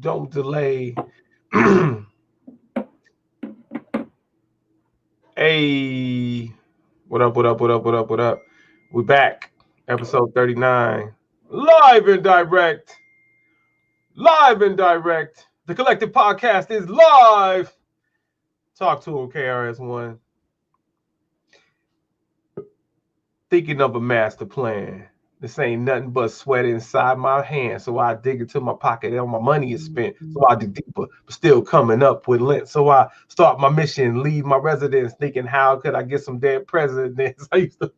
Don't delay. Hey, what up, what up, what up, what up, what up? We back. Episode 39. Live and direct. Live and direct. The collective podcast is live. Talk to him, KRS1. Thinking of a master plan. This ain't nothing but sweat inside my hand. So I dig into my pocket and all my money is spent. So I dig deeper, but still coming up with lint. So I start my mission, leave my residence, thinking how could I get some dead presidents? I used to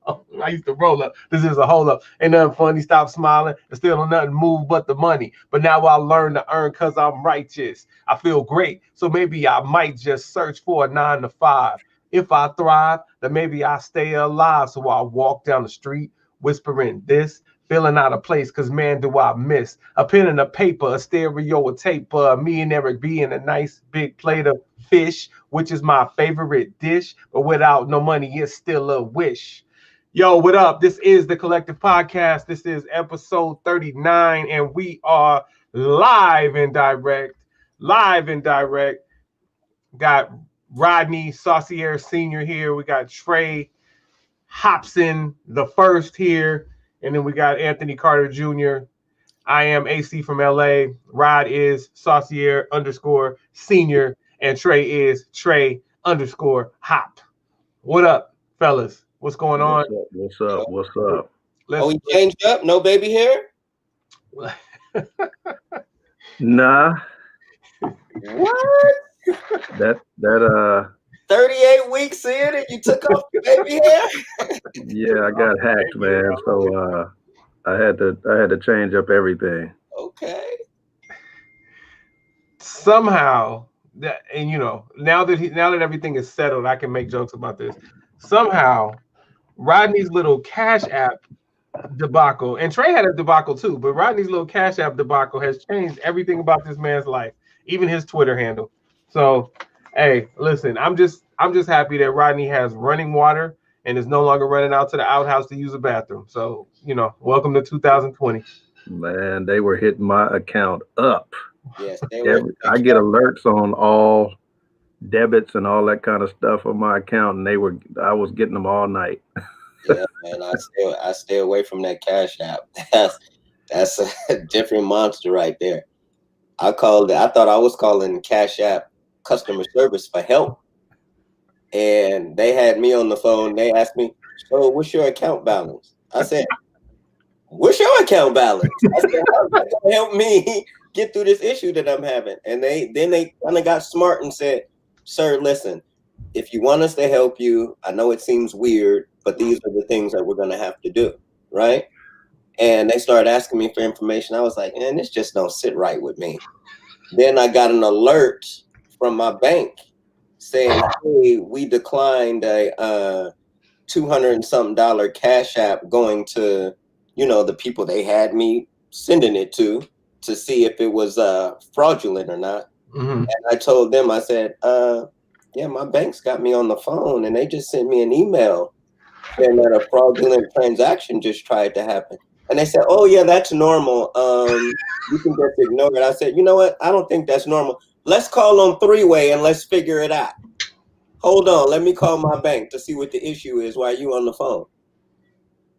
roll up. This is a hold up. Ain't nothing funny. Stop smiling. And still nothing move but the money. But now I learn to earn because I'm righteous. I feel great. So maybe I might just search for a 9 to 5. If I thrive, then maybe I stay alive. So I walk down the street whispering this, feeling out of place, because man, do I miss a pen and a paper, a stereo, a tape, me and Eric being a nice big plate of fish, which is my favorite dish. But without no money, it's still a wish. Yo, what up? This is the Collective Podcast. This is episode 39, and we are live and direct. Live and direct. Got Rodney Saucier Sr. here. We got Hopson the first here. And then we got Anthony Carter Jr. I am AC from LA. Rod is Saucier _ senior. And Trey is Trey _ hop. What up, fellas? What's going on? What's up? What's up? Oh, we changed up? No baby hair? Nah. What? That 38 weeks in and you took off your baby hair? Yeah, I got hacked, man. So I had to change up everything. Okay. Somehow that, and now that everything is settled, I can make jokes about this. Somehow Rodney's little Cash App debacle, and Trey had a debacle too, but Rodney's little Cash App debacle has changed everything about this man's life, even his Twitter handle. So, hey, listen, I'm just happy that Rodney has running water and is no longer running out to the outhouse to use a bathroom. So, welcome to 2020. Man, they were hitting my account up. Yes, I get alerts on all debits and all that kind of stuff on my account, and I was getting them all night. Yeah, man, I stay away from that Cash App. That's a different monster right there. I thought I was calling Cash App customer service for help, and they had me on the phone. They asked me, "So, what's your account balance?" I said, "What's your account balance?" I said, "How's that gonna help me get through this issue that I'm having?" And they kind of got smart and said, "Sir, listen, if you want us to help you, I know it seems weird, but these are the things that we're gonna have to do, right?" And they started asking me for information. I was like, "Man, this just don't sit right with me." Then I got an alert from my bank saying, "Hey, we declined a $200 and something Cash App going to, the people they had me sending it to see if it was fraudulent or not." Mm-hmm. And I told them, I said, "Yeah, my bank's got me on the phone, and they just sent me an email saying that a fraudulent transaction just tried to happen." And they said, "Oh yeah, that's normal. You can just ignore it." I said, "You know what? I don't think that's normal. Let's call on three-way and let's figure it out. Hold on, let me call my bank to see what the issue is while you on the phone."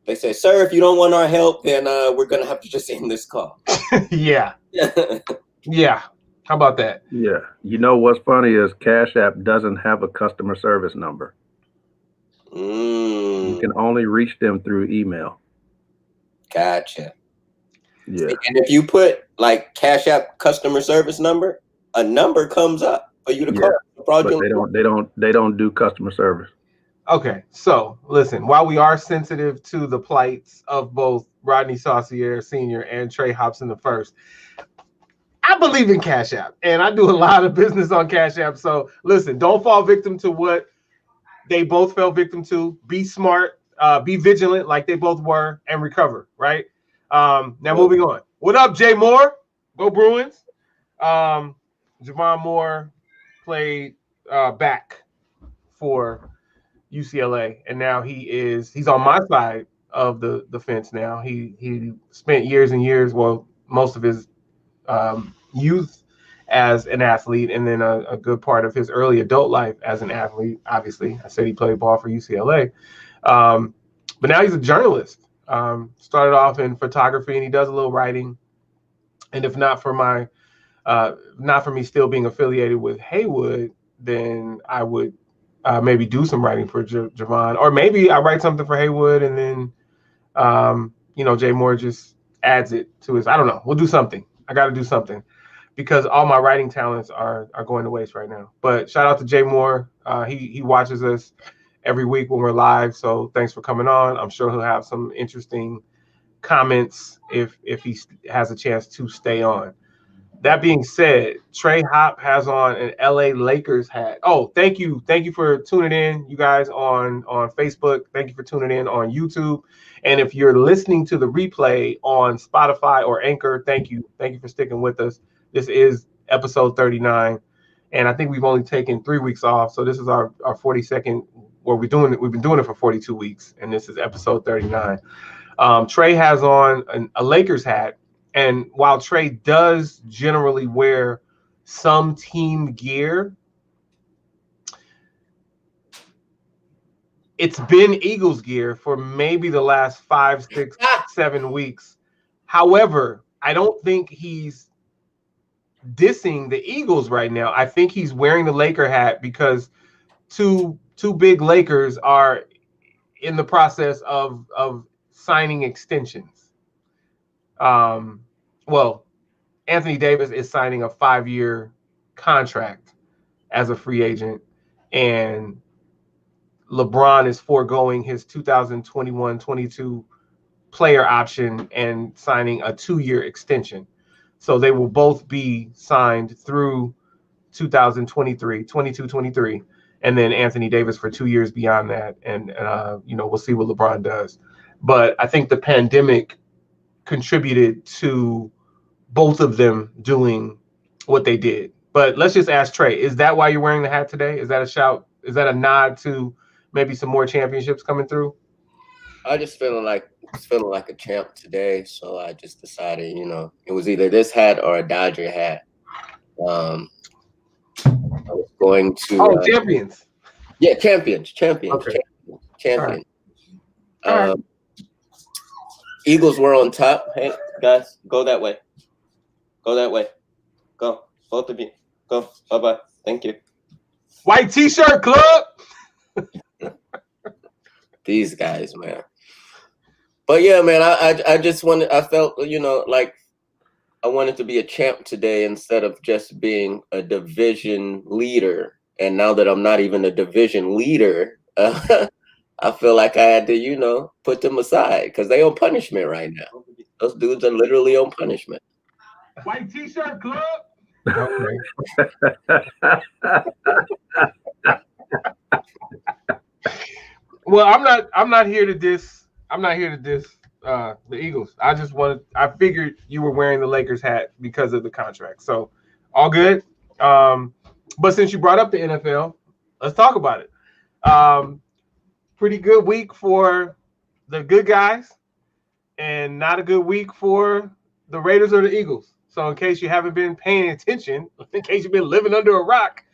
They said, "Sir, if you don't want our help, then we're gonna have to just end this call." Yeah. Yeah. How about that? Yeah. You know what's funny is Cash App doesn't have a customer service number. You can only reach them through email. Gotcha. Yeah. And if you put like Cash App customer service number, a number comes up for you to call. But they don't do customer service. Okay, so listen, while we are sensitive to the plights of both Rodney Saucier Sr. and Trey Hopson the first, I believe in Cash App, and I do a lot of business on Cash App. So listen, don't fall victim to what they both fell victim to. Be smart, be vigilant like they both were, and recover, right? Now moving on. What up, Jay Moore? Go Bruins. Javon Moore played back for UCLA, and now he's on my side of the fence now. He spent years and years, well, most of his youth as an athlete, and then a good part of his early adult life as an athlete. Obviously, I said he played ball for UCLA, but now he's a journalist. Started off in photography, and he does a little writing. And if not for me still being affiliated with Haywood, then I would maybe do some writing for TreVon, or maybe I write something for Haywood, and then Jay Moore just adds it to his. I don't know. We'll do something. I got to do something, because all my writing talents are going to waste right now. But shout out to Jay Moore. He watches us every week when we're live. So thanks for coming on. I'm sure he'll have some interesting comments if he has a chance to stay on. That being said, Trey Hop has on an LA Lakers hat. Oh, thank you for tuning in, you guys on Facebook. Thank you for tuning in on YouTube. And if you're listening to the replay on Spotify or Anchor, thank you for sticking with us. This is episode 39, and I think we've only taken 3 weeks off, so this is our 42nd. We've been doing it for 42 weeks, and this is episode 39. Trey has on a Lakers hat. And while Trey does generally wear some team gear, it's been Eagles gear for maybe the last 5, 6, 7 weeks. However, I don't think he's dissing the Eagles right now. I think he's wearing the Laker hat because two big Lakers are in the process of signing extensions. Anthony Davis is signing a 5-year contract as a free agent, and LeBron is foregoing his 2021-22 player option and signing a 2-year extension. So they will both be signed through 2023, and then Anthony Davis for 2 years beyond that. And we'll see what LeBron does. But I think the pandemic contributed to both of them doing what they did. But let's just ask Trey, is that why you're wearing the hat today? Is that a shout? Is that a nod to maybe some more championships coming through? I just feeling like a champ today, so I just decided, it was either this hat or a Dodger hat. I was going to champions. Yeah, champions. Okay. Champions. All right. Eagles were on top. Hey guys, go that way. Go, both of you. Go. Bye-bye. Thank you. White T-shirt club. These guys, man. But yeah, man, I just wanted. I felt, like I wanted to be a champ today instead of just being a division leader. And now that I'm not even a division leader, I feel like I had to, put them aside because they on punishment right now. Those dudes are literally on punishment. White T-shirt club. Okay. Well, I'm not here to diss. I'm not here to diss the Eagles. I figured you were wearing the Lakers hat because of the contract. So all good. But since you brought up the NFL, let's talk about it. Pretty good week for the good guys, and not a good week for the Raiders or the Eagles. So in case you haven't been paying attention, in case you've been living under a rock,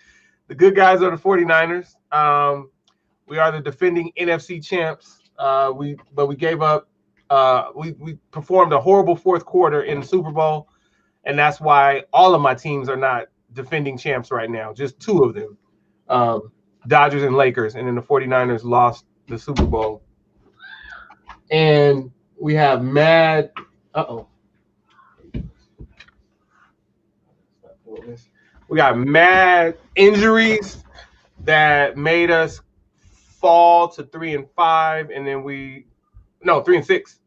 the good guys are the 49ers. We are the defending NFC champs. We gave up. We performed a horrible fourth quarter in the Super Bowl, and that's why all of my teams are not defending champs right now. Just 2 of them, Dodgers and Lakers, and then the 49ers lost the Super Bowl. And we have mad. We got mad injuries that made us fall to 3-5, and then 3-6,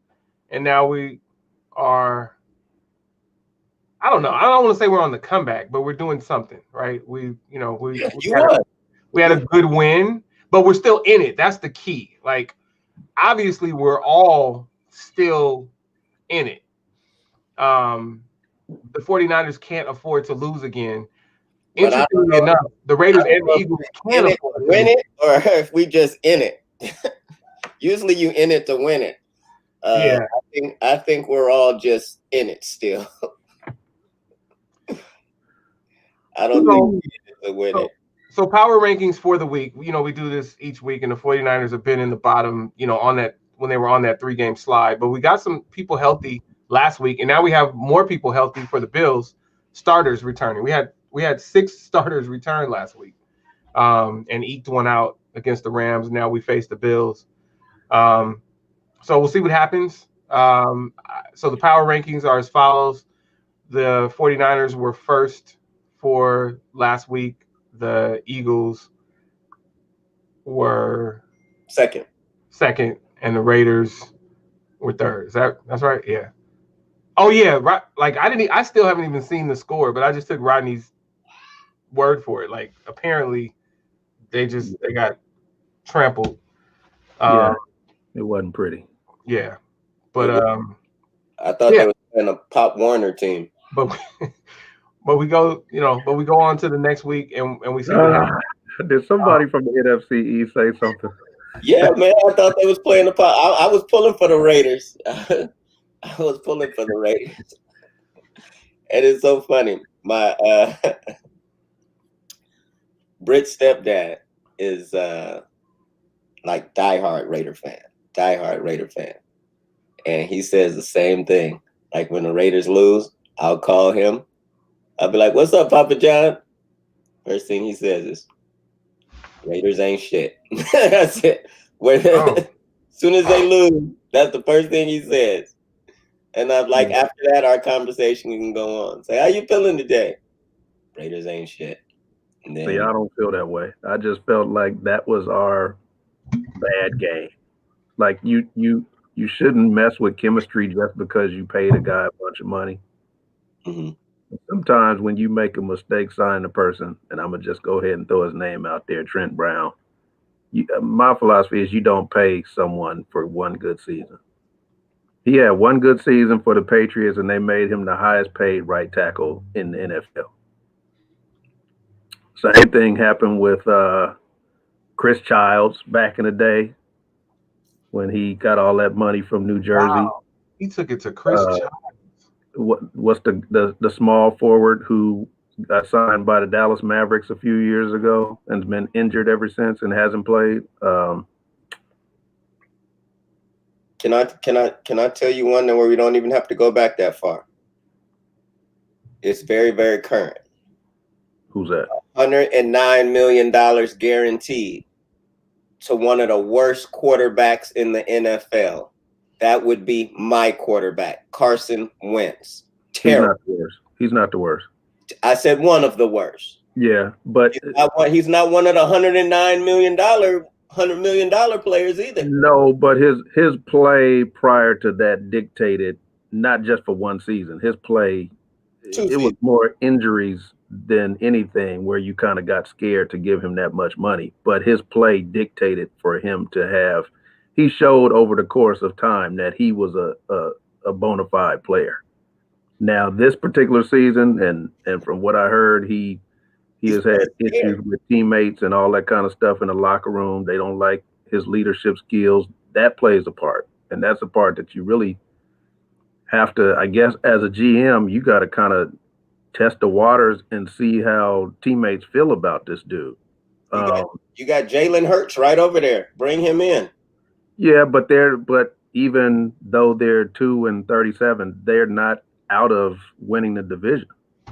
and now we are. I don't know. I don't want to say we're on the comeback, but we're doing something, right? We had a good win, but we're still in it. That's the key. Like, obviously, we're all still in it. The 49ers can't afford to lose again. Interestingly enough, the Raiders and the Eagles can't afford to win it, or if we just in it. Usually you in it to win it. Yeah. I think we're all just in it still. I don't think we needed to win it. So power rankings for the week. You know, we do this each week, and the 49ers have been in the bottom, you know, on that when they were on that 3-game slide. But we got some people healthy last week, and now we have more people healthy for the Bills starters returning. We had 6 starters return last week, and eked one out against the Rams. Now we face the Bills. So we'll see what happens. So the power rankings are as follows. The 49ers were first for last week. The Eagles were second, and the Raiders were third. That's right? Yeah. Oh yeah, right. Like I still haven't even seen the score, but I just took Rodney's word for it. Like apparently they got trampled. Yeah, it wasn't pretty. Yeah, but I thought they were playing a Pop Warner team. But we go, but we go on to the next week and we see what happens. Did somebody from the NFC East say something? Yeah, man, I thought they was playing the Pop. I was pulling for the Raiders. I was pulling for the Raiders. And it's so funny. My Brit's stepdad is like diehard Raider fan. And he says the same thing. Like when the Raiders lose, I'll call him. I'll be like, "What's up, Papa John?" First thing he says is, "Raiders ain't shit." That's it. As soon as they lose, that's the first thing he says. And I'm like, after that, our conversation can go on. Say, "How you feeling today?" Raiders ain't shit. And then, see, I don't feel that way. I just felt like that was our bad game. Like you shouldn't mess with chemistry just because you paid a guy a bunch of money. mm-hmm. Sometimes when you make a mistake signing a person, and I'm gonna just go ahead and throw his name out there, Trent Brown. My philosophy is you don't pay someone for one good season. He had one good season for the Patriots, and they made him the highest paid right tackle in the NFL. Same thing happened with Chris Childs back in the day when he got all that money from New Jersey. Wow. He took it to Chris Childs. What's the small forward who got signed by the Dallas Mavericks a few years ago and's been injured ever since and hasn't played? Can I tell you one where we don't even have to go back that far? It's very, very current. Who's that? $109 million guaranteed to one of the worst quarterbacks in the NFL. That would be my quarterback, Carson Wentz. Terrible. He's not the worst. I said one of the worst. Yeah, but he's not one of the $109 million, $100 million players either. No, but his play prior to that dictated not just for one season. His play, it was more injuries than anything where you kind of got scared to give him that much money. But his play dictated for him to have. He showed over the course of time that he was a bona fide player. Now, this particular season, and from what I heard, he has had issues with teammates and all that kind of stuff in the locker room. They don't like his leadership skills. That plays a part, and that's a part that you really have to, I guess, as a GM, you got to kind of test the waters and see how teammates feel about this dude. You got Jalen Hurts right over there. Bring him in. Yeah, but even though they're 2-37, they're not out of winning the division.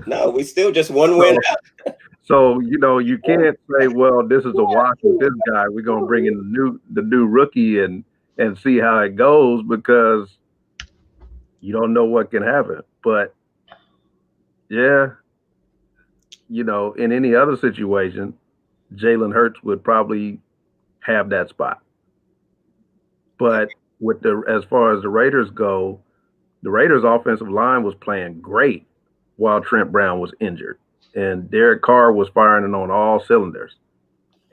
No, we still just one win out. So, you can't say, well, this is a wash with this guy. We're going to bring in the new rookie and see how it goes, because you don't know what can happen. But, yeah, in any other situation, Jalen Hurts would probably have that spot. But as far as the Raiders go, the Raiders' offensive line was playing great while Trent Brown was injured. And Derek Carr was firing on all cylinders.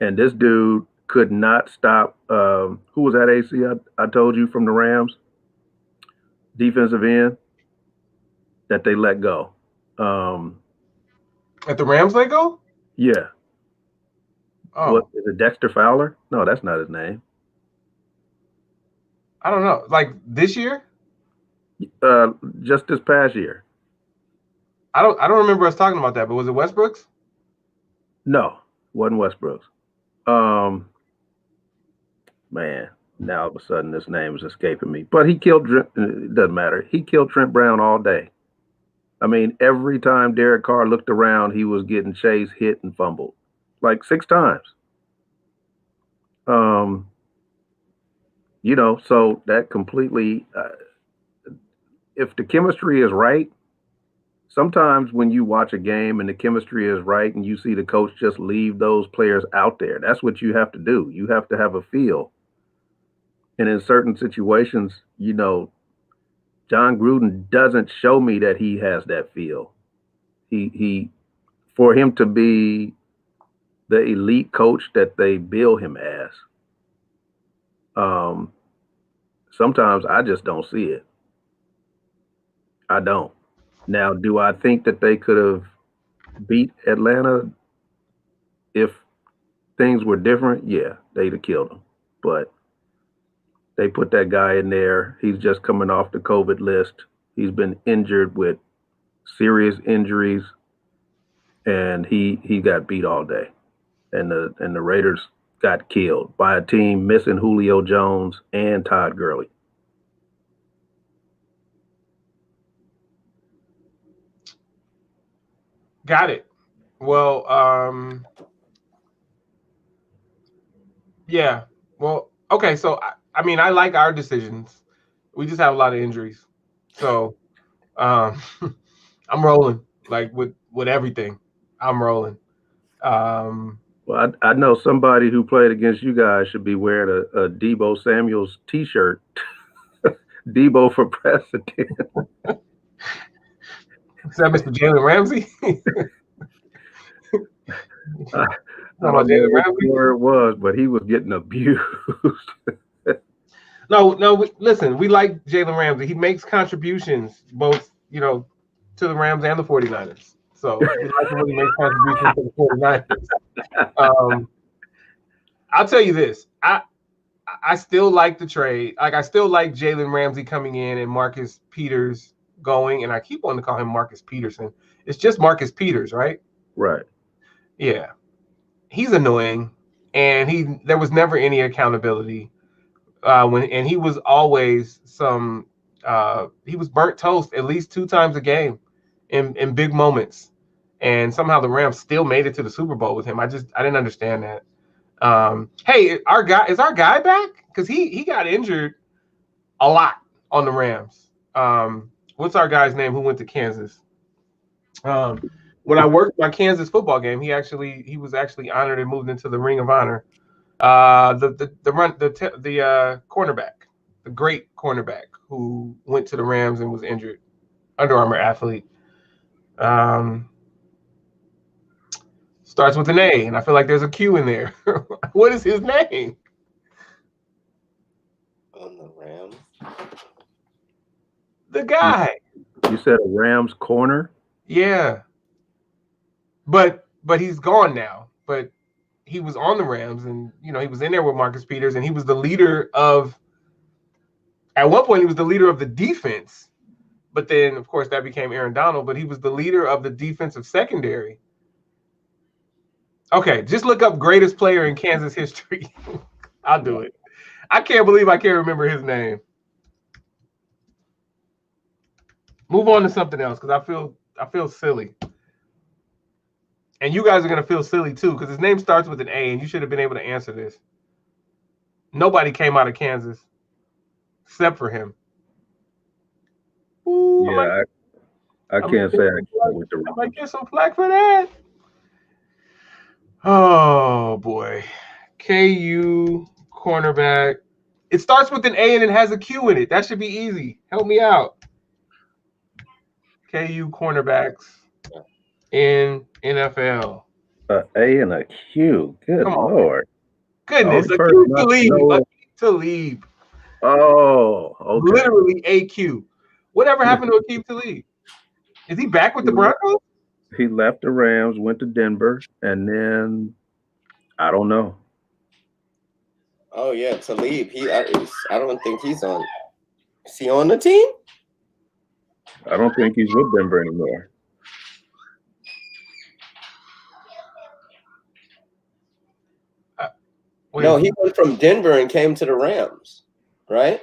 And this dude could not stop. Who was that AC I told you from the Rams? Defensive end that they let go. At the Rams let go? Yeah. Oh. What, is it Dexter Fowler? No, that's not his name. I don't know. Like this year? Just this past year. I don't remember us talking about that, but was it Westbrooks? No, wasn't Westbrook's. Man, now all of a sudden this name is escaping me. But he killed. It doesn't matter. He killed Trent Brown all day. I mean, every time Derek Carr looked around, he was getting chased, hit, and fumbled like 6 times. So that completely. If the chemistry is right, sometimes when you watch a game and the chemistry is right, and you see the coach just leave those players out there, that's what you have to do. You have to have a feel. And in certain situations, John Gruden doesn't show me that he has that feel. He for him to be the elite coach that they bill him as, sometimes I just don't see it. I don't. Now, do I think that they could have beat Atlanta if things were different? Yeah, they'd have killed them. But they put that guy in there. He's just coming off the COVID list. He's been injured with serious injuries, and he got beat all day. And the Raiders got killed by a team missing Julio Jones and Todd Gurley. Got it. Well, yeah. Well, okay. So I mean, I like our decisions. We just have a lot of injuries. So I'm rolling like with everything. I'm rolling. Well, I know somebody who played against you guys should be wearing a Debo Samuels T-shirt. Debo for president. Is that Mr. Jalen Ramsey? I don't know which word it was, but he was getting abused. No. Listen, we like Jalen Ramsey. He makes contributions both, to the Rams and the 49ers. So we like him when he makes contributions to the 49ers. I'll tell you this. I still like the trade. Like, I still like Jalen Ramsey coming in and Marcus Peters going. And I keep wanting to call him Marcus Peterson. It's just Marcus Peters, right? Right. Yeah. He's annoying. And there was never any accountability. And he was always he was burnt toast at least 2 times a game in big moments. And somehow the Rams still made it to the Super Bowl with him. I didn't understand that. Hey, is our guy back? Because he got injured a lot on the Rams. What's our guy's name who went to Kansas? When I worked my Kansas football game, he was actually honored and moved into the Ring of Honor. The cornerback, the great cornerback who went to the Rams and was injured, Under Armour athlete. Starts with an A, and I feel like there's a Q in there. What is his name? On the Rams. The guy. You said a Rams corner? Yeah. But he's gone now. But he was on the Rams, and he was in there with Marcus Peters, and he was the leader of. At one point, he was the leader of the defense, but then, of course, that became Aaron Donald. But he was the leader of the defensive secondary. Okay, just look up greatest player in Kansas history. I'll do it. I can't believe I can't remember his name. Move on to something else because I feel silly. And you guys are gonna feel silly too, because his name starts with an A, and you should have been able to answer this. Nobody came out of Kansas except for him. Ooh, yeah, I can't say I with the I might get some flack for that. Oh boy. KU cornerback. It starts with an A and it has a Q in it. That should be easy. Help me out. KU cornerbacks in NFL. A and a Q. Good Lord. Goodness. Aqib Talib. Oh, okay. Literally AQ. Whatever happened to Aqib Talib? Is he back with the Broncos? He left the Rams, went to Denver, and then I don't know. Oh yeah, Talib. I don't think he's on. Is he on the team? I don't think he's with Denver anymore. No, he went from Denver and came to the Rams, right?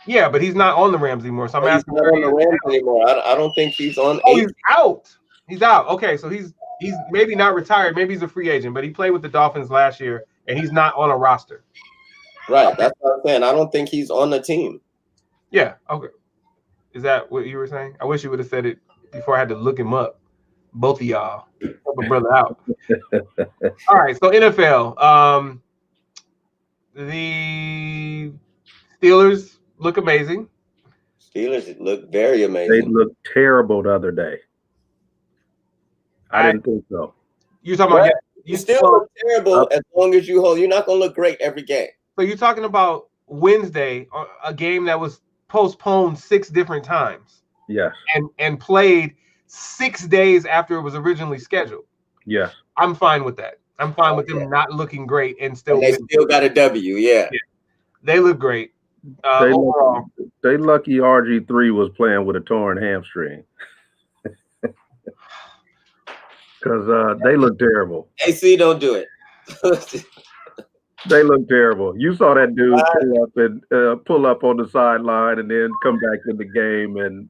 Yeah, but he's not on the Rams anymore. So I'm asking. He's not on the Rams anymore. I don't think he's on. Oh, he's out. He's out. Okay, so he's maybe not retired. Maybe he's a free agent, but he played with the Dolphins last year, and he's not on a roster. Right. That's what I'm saying. I don't think he's on the team. Yeah. Okay. Is that what you were saying? I wish you would have said it before I had to look him up. Both of y'all. Help a brother out. All right. So NFL. The Steelers look amazing. Steelers look very amazing. They looked terrible the other day. I didn't think so. You're talking about you still look terrible as long as you hold. You're not going to look great every game. So you're talking about Wednesday, a game that was postponed 6 different times. Yes. And played 6 days after it was originally scheduled. Yes. I'm fine with that. I'm fine with them not looking great and still. And they still got a W. Yeah. They look great. They lucky RG3 was playing with a torn hamstring. Because they look terrible. AC, don't do it. They look terrible. You saw that dude pull up on the sideline and then come back in the game and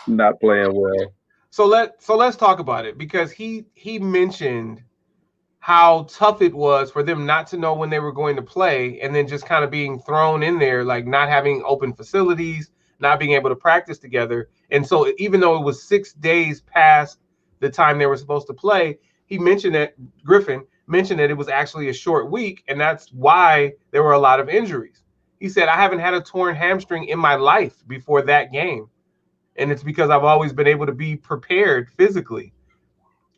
not playing well. So let's talk about it, because he mentioned how tough it was for them not to know when they were going to play, and then just kind of being thrown in there, like not having open facilities, not being able to practice together. And so even though it was 6 days past the time they were supposed to play, Griffin mentioned that it was actually a short week, and that's why there were a lot of injuries. He said, I haven't had a torn hamstring in my life before that game, and it's because I've always been able to be prepared physically.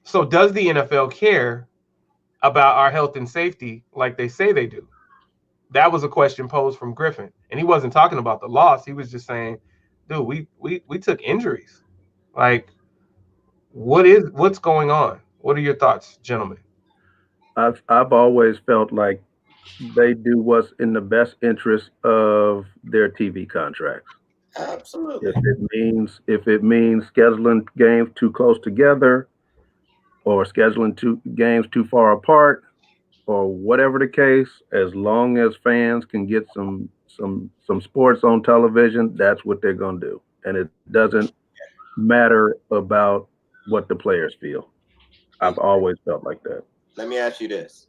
So does the NFL care about our health and safety like they say they do? That was a question posed from Griffin, and he wasn't talking about the loss. He was just saying, dude, we took injuries. Like, what's going on? What are your thoughts, gentlemen? I've always felt like they do what's in the best interest of their TV contracts. Absolutely. If it means scheduling games too close together, or scheduling games too far apart, or whatever the case, as long as fans can get some sports on television, that's what they're going to do. And it doesn't matter about what the players feel. I've always felt like that. Let me ask you this.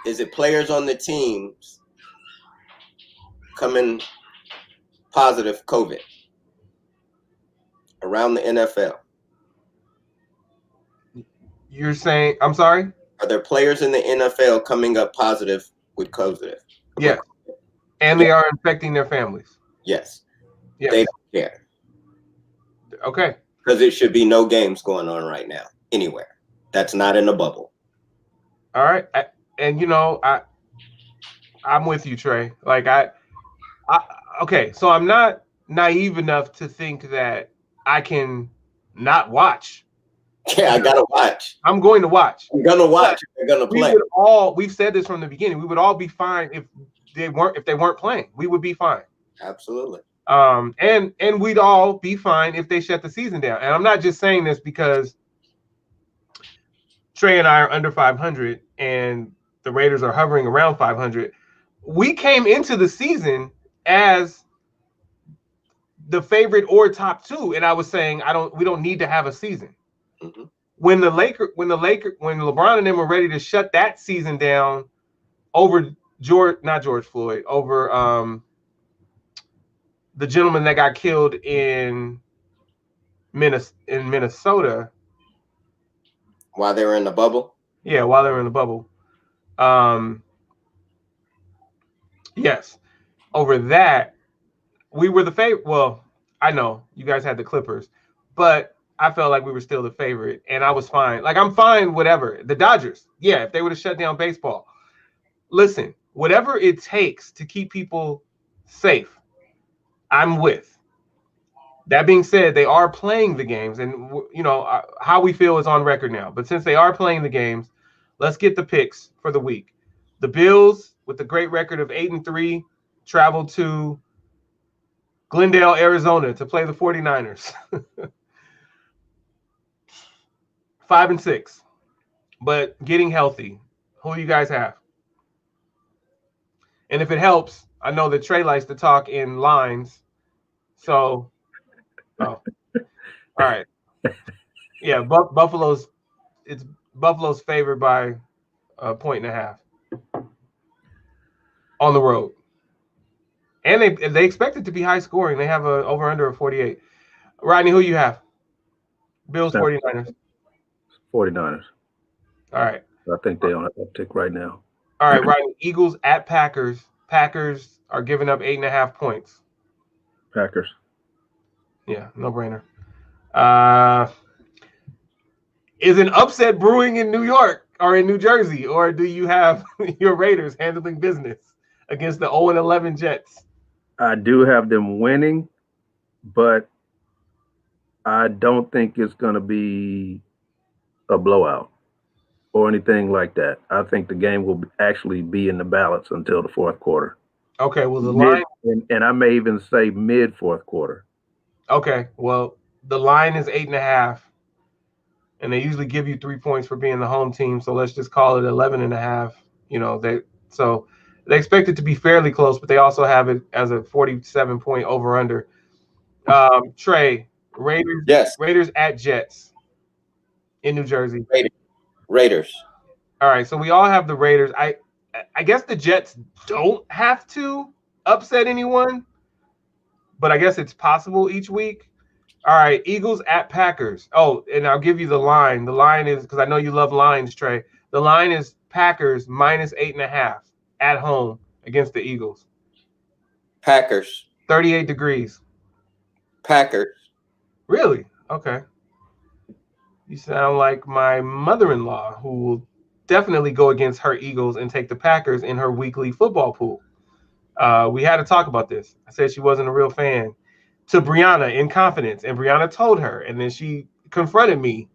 Is it players on the teams coming positive COVID around the NFL? You're saying, I'm sorry? Are there players in the NFL coming up positive with COVID? Yes. And they are infecting their families. Yes. Yes. They don't care. Okay. Because it should be no games going on right now anywhere. That's not in a bubble. All right. I'm with you, Trey. Like okay, so I'm not naive enough to think that I can not watch. Yeah, I gotta watch. I'm going to watch. I'm gonna watch. They're gonna play. We've said this from the beginning. We would all be fine if they weren't playing. We would be fine. Absolutely. And we'd all be fine if they shut the season down. And I'm not just saying this because Trey and I are under 500 and the Raiders are hovering around 500. We came into the season as the favorite or top 2, and I was saying we don't need to have a season. Mm-hmm. When LeBron and them were ready to shut that season down over not George Floyd, over the gentleman that got killed in Minnesota. While they were in the bubble? Yeah, while they were in the bubble. Yes. Over that, we were the favorite. Well, I know you guys had the Clippers, but I felt like we were still the favorite, and I was fine. Like, I'm fine, whatever. The Dodgers, yeah, if they would have shut down baseball. Listen, whatever it takes to keep people safe, I'm with. That being said, they are playing the games, and how we feel is on record now. But since they are playing the games, let's get the picks for the week. The Bills, with a great record of 8-3, travel to Glendale, Arizona, to play the 49ers. 5-6, but getting healthy. Who do you guys have? And if it helps, I know that Trey likes to talk in lines. So, all right. Yeah, Buffalo's favored by a 1.5 on the road. And they expect it to be high scoring. They have a over under of 48. Rodney, who you have? Bills, 49ers. 49ers. All right. I think they on an uptick right now. All right, Rodney. Eagles at Packers. Packers are giving up 8.5 points. Packers. Yeah, no brainer. Is an upset brewing in New York or in New Jersey, or do you have your Raiders handling business against the 0-11 Jets? I do have them winning, but I don't think it's going to be a blowout or anything like that. I think the game will actually be in the balance until the fourth quarter. Okay, well, the line... And I may even say mid fourth quarter. Okay, well, the line is 8.5, and they usually give you 3 points for being the home team, so let's just call it 11.5. You know, they expect it to be fairly close, but they also have it as a 47-point over-under. Trey, Raiders, yes. Raiders at Jets in New Jersey. Raiders. All right, so we all have the Raiders. I guess the Jets don't have to upset anyone, but I guess it's possible each week. All right, Eagles at Packers. Oh, and I'll give you the line. The line is, because I know you love lines, Trey. The line is Packers minus 8.5 at home against the Eagles. Packers. 38 degrees. Packers. Really? Okay. You sound like my mother-in-law, who will definitely go against her Eagles and take the Packers in her weekly football pool. We had to talk about this. I said she wasn't a real fan to Brianna in confidence, and Brianna told her, and then she confronted me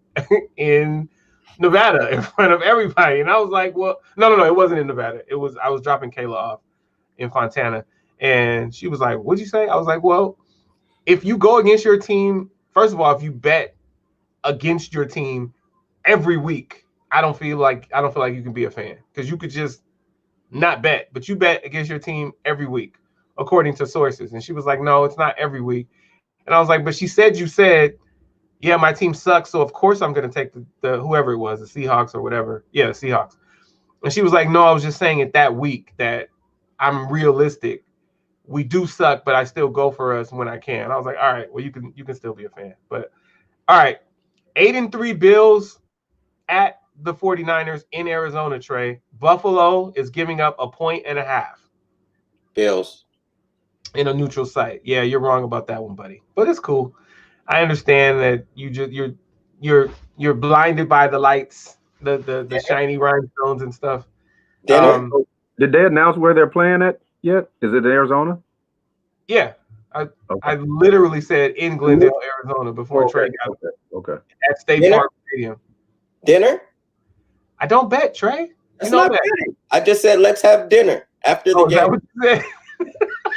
in Nevada in front of everybody, and I was like, well, no, it wasn't in Nevada. I was dropping Kayla off in Fontana, and she was like, what'd you say? I was like, well, if you go against your team, first of all, if you bet against your team every week, I don't feel like you can be a fan, because you could just not bet, but you bet against your team every week, according to sources. And she was like, no, it's not every week. And I was like, but you said, yeah, my team sucks, so of course I'm going to take the whoever it was, the Seahawks or whatever. Yeah, the Seahawks. And she was like, no, I was just saying it that week that I'm realistic. We do suck, but I still go for us when I can. I was like, all right, well, you can still be a fan. But all right, 8-3 Bills at the 49ers in Arizona, Trey. Buffalo is giving up 1.5 points. Bills. In a neutral site. Yeah, you're wrong about that one, buddy. But it's cool. I understand that you're blinded by the lights, the shiny rhinestones and stuff. Dinner? Did they announce where they're playing at yet? Is it Arizona? Yeah. I literally said in Glendale, Arizona before Trey got it. Okay. At State Park Stadium. Dinner? I don't bet, Trey. That's not betting. I just said let's have dinner after the game. Is that what you said?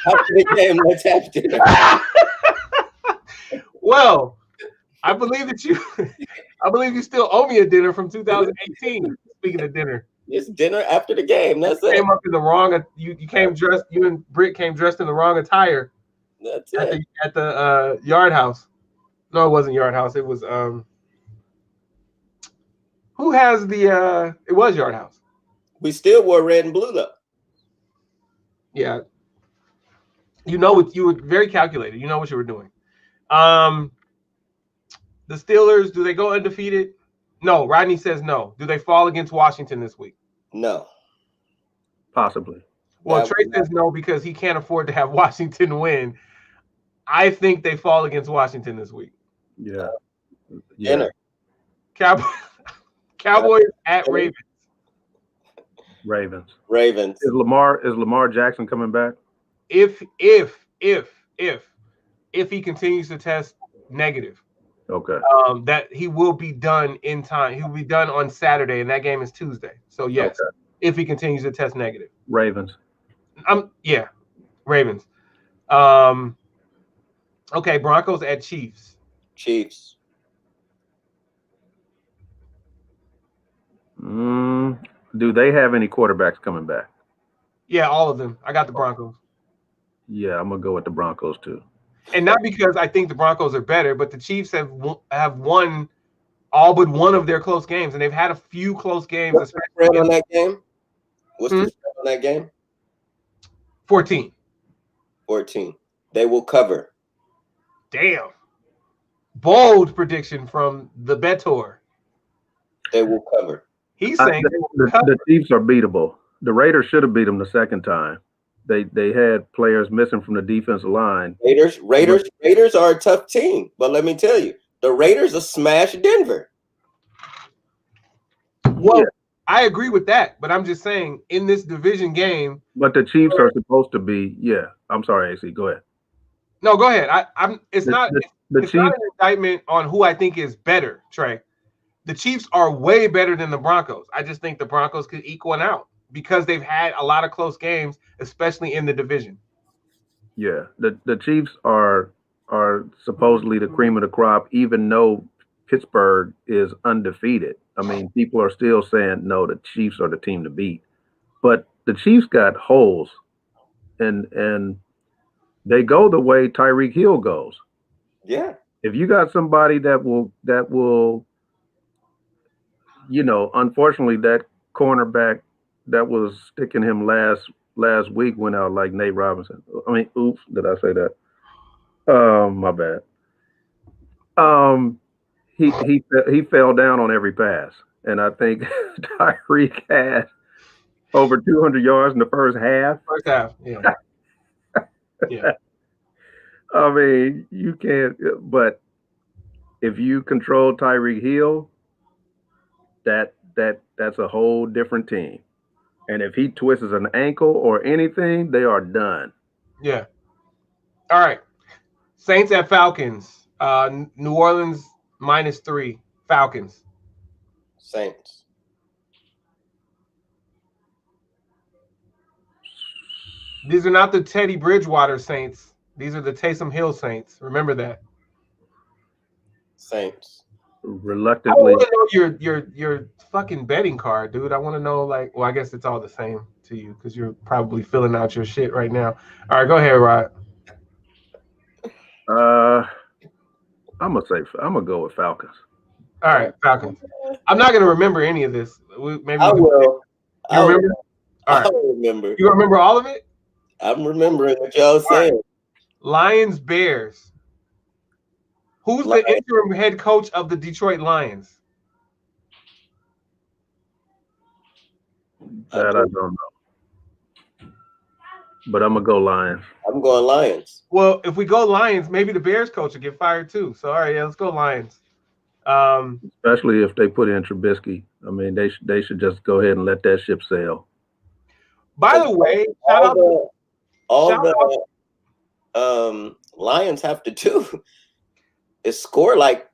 After the game, let's have dinner. Well, I believe you still owe me a dinner from 2018. Speaking of dinner. It's dinner after the game. That's it. Came up in the wrong. You came dressed. You and Britt came dressed in the wrong attire. That's it. At the Yard House. No, it wasn't Yard House. It was who has the it was Yard House. We still wore red and blue though. Yeah. You were very calculated. You know what you were doing. The Steelers, do they go undefeated? No. Rodney says no. Do they fall against Washington this week? No. Possibly. Well, Trey says no because he can't afford to have Washington win. I think they fall against Washington this week. Yeah. Dinner. Cowboys at Ravens. Ravens. Is Lamar Jackson coming back? If he continues to test negative, okay, that he will be done in time. He will be done on Saturday, and that game is Tuesday. So yes, if he continues to test negative, Ravens. Ravens. Okay, Broncos at Chiefs. Do they have any quarterbacks coming back? Yeah, all of them. I got the Broncos. Yeah, I'm gonna go with the Broncos too. And not because I think the Broncos are better, but the Chiefs have won all but one of their close games, and they've had a few close games. What's the spread on that game? What's the spread on that game? 14. 14. They will cover. Damn. Bold prediction from the Betor. They will cover. He's saying the Chiefs are beatable. The Raiders should have beat them the second time. They had players missing from the defensive line. Raiders are a tough team, but let me tell you, the Raiders will smash Denver. Well, yeah. I agree with that, but I'm just saying in this division game. But the Chiefs are supposed to be. Yeah, I'm sorry, AC. Go ahead. No, go ahead. It's not an indictment on who I think is better, Trey. The Chiefs are way better than the Broncos. I just think the Broncos could eke one out because they've had a lot of close games, especially in the division. Yeah, the Chiefs are supposedly the cream of the crop, even though Pittsburgh is undefeated. I mean, people are still saying, no, the Chiefs are the team to beat. But the Chiefs got holes, and they go the way Tyreek Hill goes. Yeah. If you got somebody that will, unfortunately, that cornerback that was sticking him last week went out like Nate Robinson. I mean, oops, did I say that? My bad. He fell down on every pass, and I think Tyreek had over 200 yards in the first half. First half, yeah. Yeah. I mean, you can't. But if you control Tyreek Hill, that's a whole different team. And if he twists an ankle or anything, they are done. Yeah. All right. Saints at Falcons. New Orleans -3. Falcons. Saints. These are not the Teddy Bridgewater Saints. These are the Taysom Hill Saints. Remember that. Saints. Reluctantly. I want to know your fucking betting card, dude. I want to know, well, I guess it's all the same to you because you're probably filling out your shit right now. All right, go ahead, Rod. I'm gonna go with Falcons. All right, Falcons. I'm not gonna remember any of this. I will. You remember? All right. I remember. You remember all of it? I'm remembering what y'all saying. Right. Lions, Bears. Who's the interim head coach of the Detroit Lions? That I don't know. But I'm gonna go Lions. I'm going Lions. Well, if we go Lions, maybe the Bears coach will get fired too. So, all right, yeah, let's go Lions. Especially if they put in Trubisky. I mean, they should just go ahead and let that ship sail. By the way, Lions have to do is score like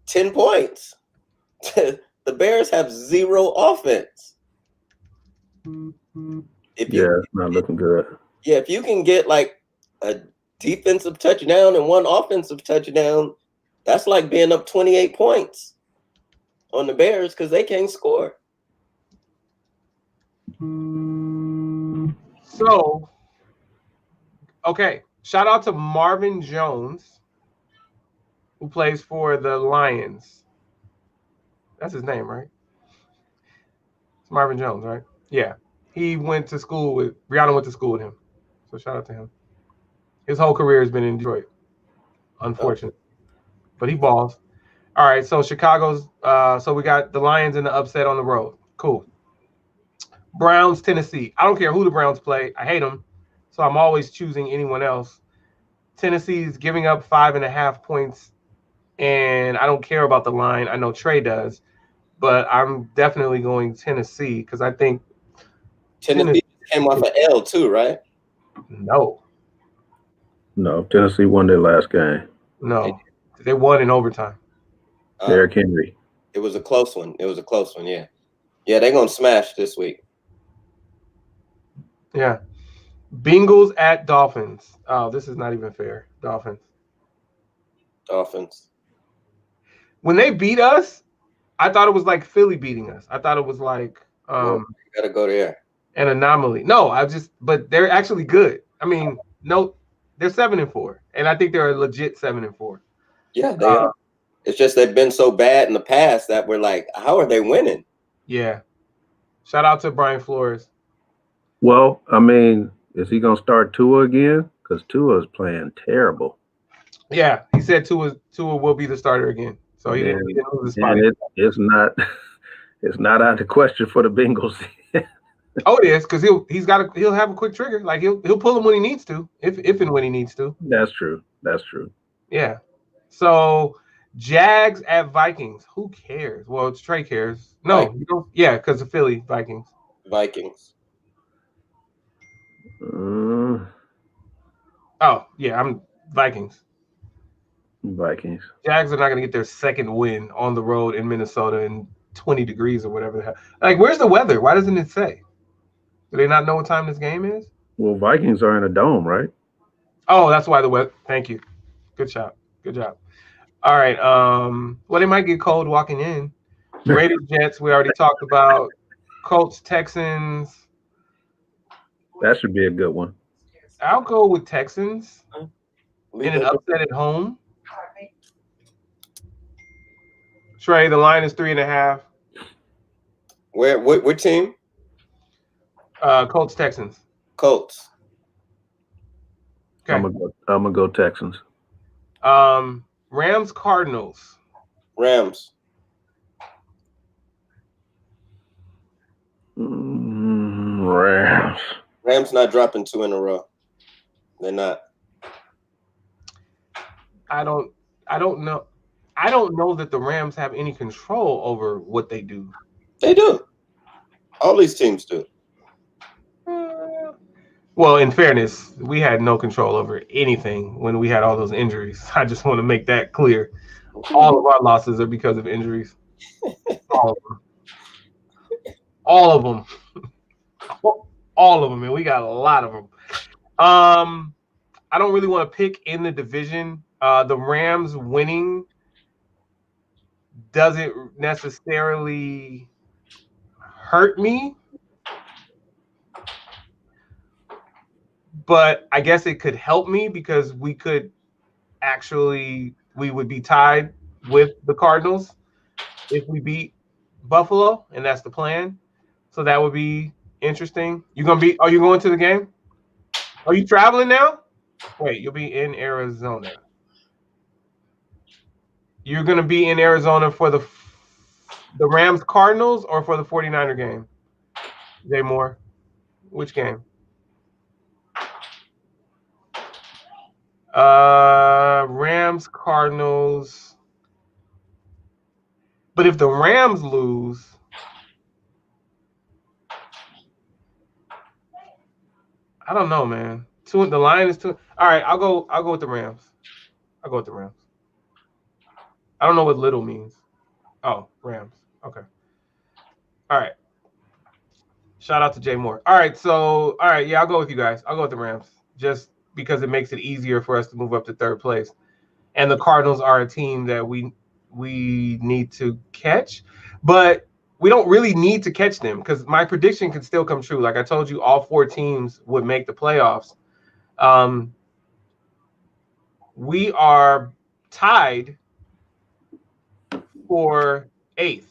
10 points. The Bears have 0 offense. It's not looking good. Yeah, if you can get like a defensive touchdown and 1 offensive touchdown, that's like being up 28 points on the Bears because they can't score. So, okay, shout out to Marvin Jones, who plays for the Lions. That's his name, right? It's Marvin Jones, right? Yeah. He went to school with Brianna went to school with him. So shout out to him. His whole career has been in Detroit. Unfortunate. But he balls. All right, so Chicago's so we got the Lions in the upset on the road. Cool. Browns, Tennessee. I don't care who the Browns play. I hate them. So I'm always choosing anyone else. Tennessee's giving up 5.5 points. And I don't care about the line. I know Trey does. But I'm definitely going Tennessee because I think Tennessee came off an L too, right? No, Tennessee won their last game. No, they won in overtime. Derrick Henry. It was a close one. Yeah. Yeah, they're going to smash this week. Yeah. Bengals at Dolphins. Oh, this is not even fair. Dolphins. Dolphins. When they beat us, I thought it was like Philly beating us. I thought it was like You gotta go there. an anomaly. No, but they're actually good. I mean, no, they're 7-4, and I think they're a legit 7-4. Yeah, they are. It's just they've been so bad in the past that we're like, how are they winning? Yeah. Shout out to Brian Flores. Well, I mean, is he gonna start Tua again? Because Tua is playing terrible. Yeah, he said Tua will be the starter again. So he didn't lose his spot. It's not out of the question for the Bengals. Oh, it is, because he'll have a quick trigger. Like he'll pull him when he needs to, if and when he needs to. That's true. Yeah. So Jags at Vikings. Who cares? Well, Trey cares. No, you don't. Yeah, because of Philly Vikings. Vikings. Oh yeah, I'm Vikings. Vikings. Jags are not going to get their second win on the road in Minnesota in 20 degrees or whatever the hell. Like, where's the weather? Why doesn't it say? Do they not know what time this game is? Well, Vikings are in a dome, right? Oh, that's why the weather. Thank you. Good job. All right. Well, they might get cold walking in. Raiders, Jets, we already talked about. Colts, Texans. That should be a good one. I'll go with Texans in an upset at home. Trey, the line is 3.5. What team? Colts, Texans. Colts. Okay. I'm gonna go Texans. Rams, Cardinals. Rams. Rams. Rams not dropping 2 in a row. They're not. I don't know. I don't know that the Rams have any control over what they do. They do. All these teams do. Well, in fairness, we had no control over anything when we had all those injuries. I just want to make that clear. All of our losses are because of injuries. All of them. All of them. All of them, and we got a lot of them. I don't really want to pick in the division. The Rams winning doesn't necessarily hurt me, but I guess it could help me because we would be tied with the Cardinals if we beat Buffalo, and that's the plan. So that would be interesting. Are you going to the game? Are you traveling now? Wait, you'll be in Arizona. You're going to be in Arizona for the Rams Cardinals or for the 49er game? Jay Moore, which game? Rams Cardinals. But if the Rams lose, I don't know, man. The line is 2. All right, I'll go with the Rams. I'll go with the Rams. I don't know what little means. Oh, Rams. Okay. All right. Shout out to Jay Moore. All right, yeah, I'll go with you guys. I'll go with the Rams just because it makes it easier for us to move up to third place. And the Cardinals are a team that we need to catch, but we don't really need to catch them because my prediction can still come true. Like I told you, all 4 teams would make the playoffs. We are tied for 8th,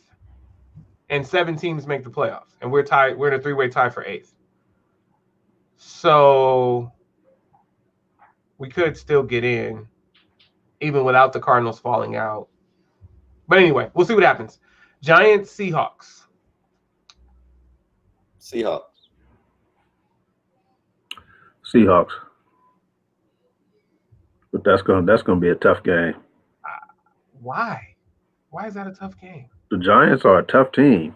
and 7 teams make the playoffs, and we're tied. We're in a 3-way tie for 8th. So we could still get in, even without the Cardinals falling out. But anyway, we'll see what happens. Giants, Seahawks. Seahawks. But that's gonna be a tough game. Why? Why is that a tough game? The Giants are a tough team.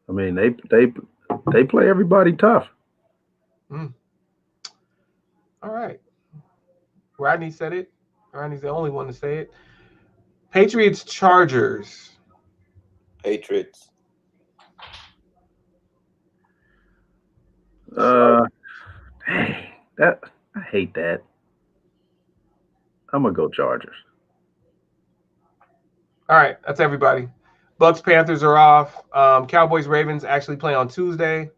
I mean, they play everybody tough. All right. Rodney said it. Rodney's the only one to say it. Patriots, Chargers. Patriots. Dang, I hate that. I'm gonna go Chargers. All right, that's everybody. Bucks Panthers are off. Cowboys Ravens actually play on Tuesday.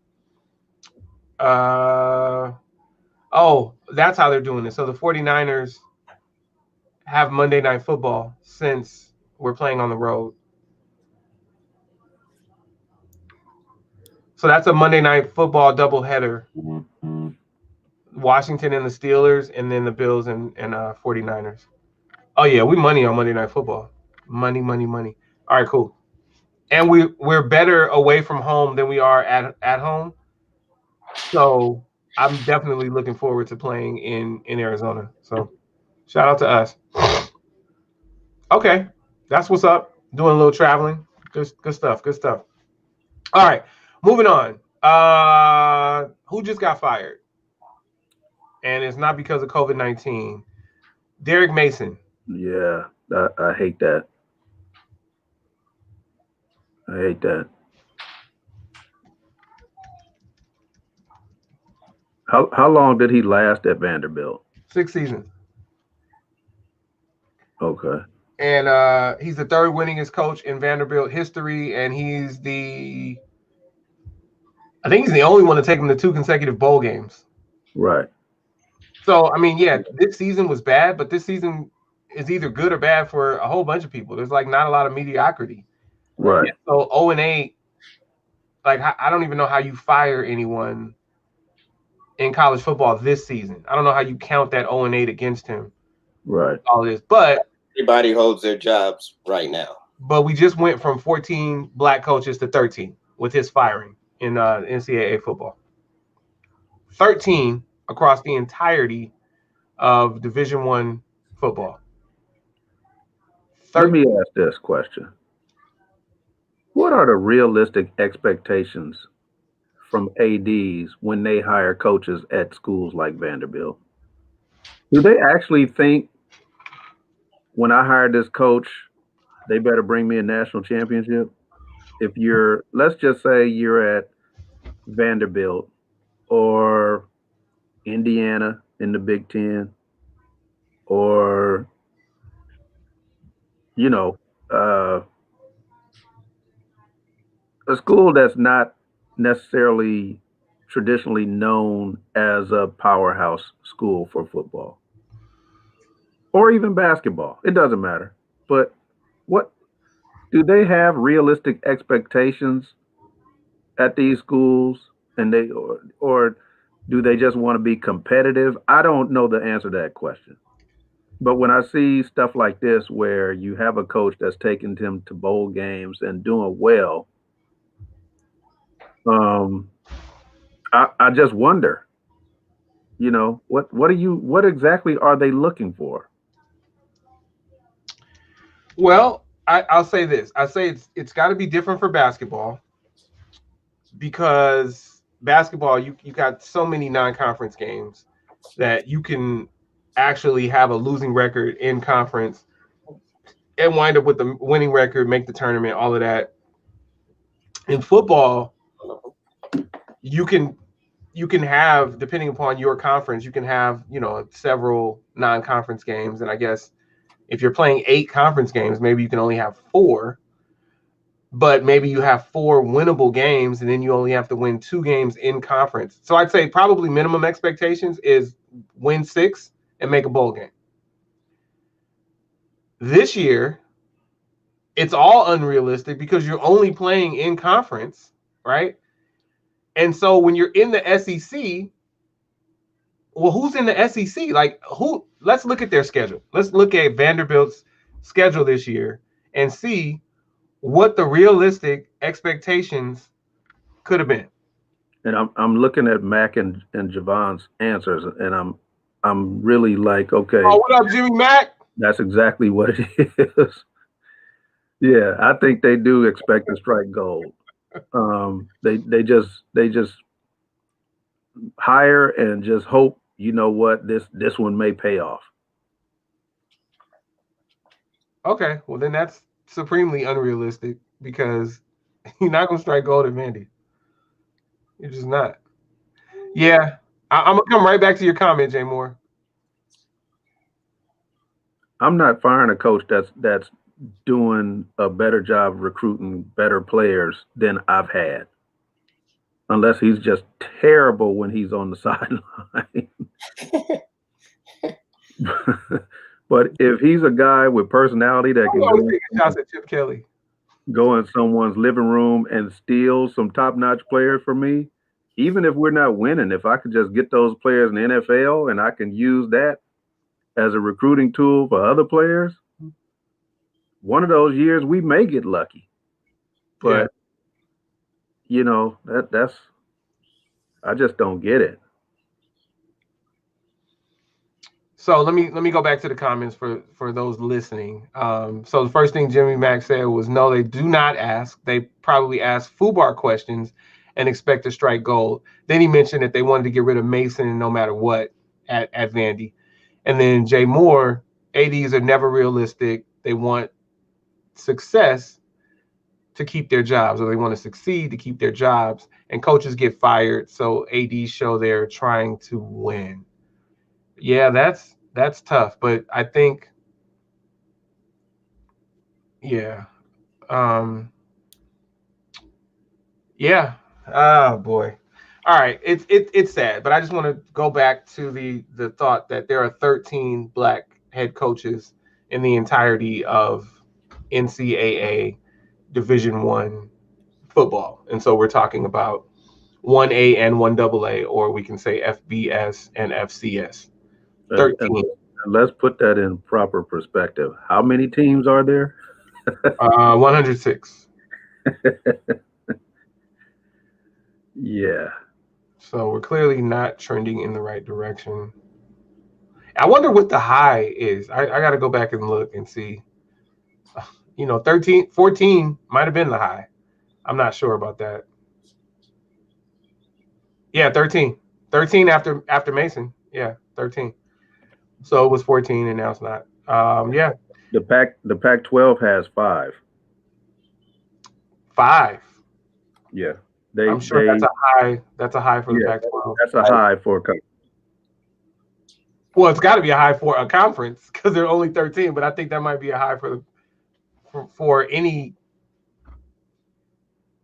Oh, that's how they're doing it. So the 49ers have Monday Night Football since we're playing on the road. So that's a Monday Night Football doubleheader. Washington and the Steelers, and then the Bills and 49ers. Oh, yeah, we money on Monday Night Football. Money, money, money. All right, cool. And we're better away from home than we are at home. So I'm definitely looking forward to playing in Arizona. So shout out to us. Okay, that's what's up. Doing a little traveling. Good stuff. Good stuff. All right, moving on. Who just got fired? And it's not because of COVID-19. Derek Mason. Yeah, I hate that. I hate that. How long did he last at Vanderbilt? 6 seasons. Okay. And he's the third winningest coach in Vanderbilt history, and I think he's the only one to take them to 2 consecutive bowl games. Right. So, I mean, yeah, this season was bad, but this season is either good or bad for a whole bunch of people. There's like not a lot of mediocrity. Right. So 0-8, like I don't even know how you fire anyone in college football this season. I don't know how you count that 0-8 against him. Right. All this, but everybody holds their jobs right now. But we just went from 14 black coaches to 13 with his firing in NCAA football. 13 across the entirety of Division I football. Let me ask this question. What are the realistic expectations from ADs when they hire coaches at schools like Vanderbilt? Do they actually think when I hire this coach, they better bring me a national championship? If let's just say you're at Vanderbilt or Indiana in the Big Ten, or, a school that's not necessarily traditionally known as a powerhouse school for football or even basketball. It doesn't matter. But what do they have realistic expectations at these schools, and or do they just want to be competitive? I don't know the answer to that question. But when I see stuff like this where you have a coach that's taking them to bowl games and doing well, I just wonder, what exactly are they looking for? Well, I'll say this. I say it's got to be different for basketball, because basketball, you got so many non-conference games that you can actually have a losing record in conference and wind up with the winning record, make the tournament, all of that. In football, you can have, depending upon your conference, you can have, several non-conference games. And I guess if you're playing 8 conference games, maybe you can only have 4, but maybe you have 4 winnable games, and then you only have to win 2 games in conference. So I'd say probably minimum expectations is win 6 and make a bowl game. This year, it's all unrealistic because you're only playing in conference, right? And so when you're in the SEC, well, who's in the SEC? Like, who? Let's look at their schedule. Let's look at Vanderbilt's schedule this year and see what the realistic expectations could have been. And I'm looking at Mac and Javon's answers, and I'm really like, okay. Oh, what up, Jimmy Mac? That's exactly what it is. Yeah, I think they do expect to strike gold. They just hire and just hope, this one may pay off. Okay, well then that's supremely unrealistic, because you're not gonna strike gold at Vandy. You're just not. Yeah, I'm gonna come right back to your comment, Jay Moore. I'm not firing a coach that's doing a better job recruiting better players than I've had. Unless he's just terrible when he's on the sideline. But if he's a guy with personality that can always taking shots at Chip Kelly. go in someone's living room and steal some top-notch players for me, even if we're not winning, if I could just get those players in the NFL and I can use that as a recruiting tool for other players, one of those years we may get lucky. But you know, that's I just don't get it. So let me go back to the comments for those listening. So the first thing Jimmy Mack said was, no, they do not ask. They probably ask FUBAR questions and expect to strike gold. Then he mentioned that they wanted to get rid of Mason no matter what at Vandy. And then Jay Moore, ADs are never realistic. They want success to keep their jobs, or they want to succeed to keep their jobs. And coaches get fired, so ADs show they're trying to win. Yeah, that's tough, but I think, yeah, yeah. Oh boy. All right, it's sad, but I just want to go back to the thought that there are 13 black head coaches in the entirety of NCAA Division I football, and so we're talking about 1A and 1AA, or we can say FBS and FCS. 13. And let's put that in proper perspective. How many teams are there? 106. Yeah. So we're clearly not trending in the right direction. I wonder what the high is. I got to go back and look and see. 13, 14 might have been the high. I'm not sure about that. Yeah, 13. 13 after Mason. Yeah, 13. So it was 14 and now it's not. Yeah. The Pac-12 has 5. 5. Yeah. I'm sure that's a high. That's a high for the Pac-12. That's a high for a conference. Well, it's got to be a high for a conference because there are only 13. But I think that might be a high for any.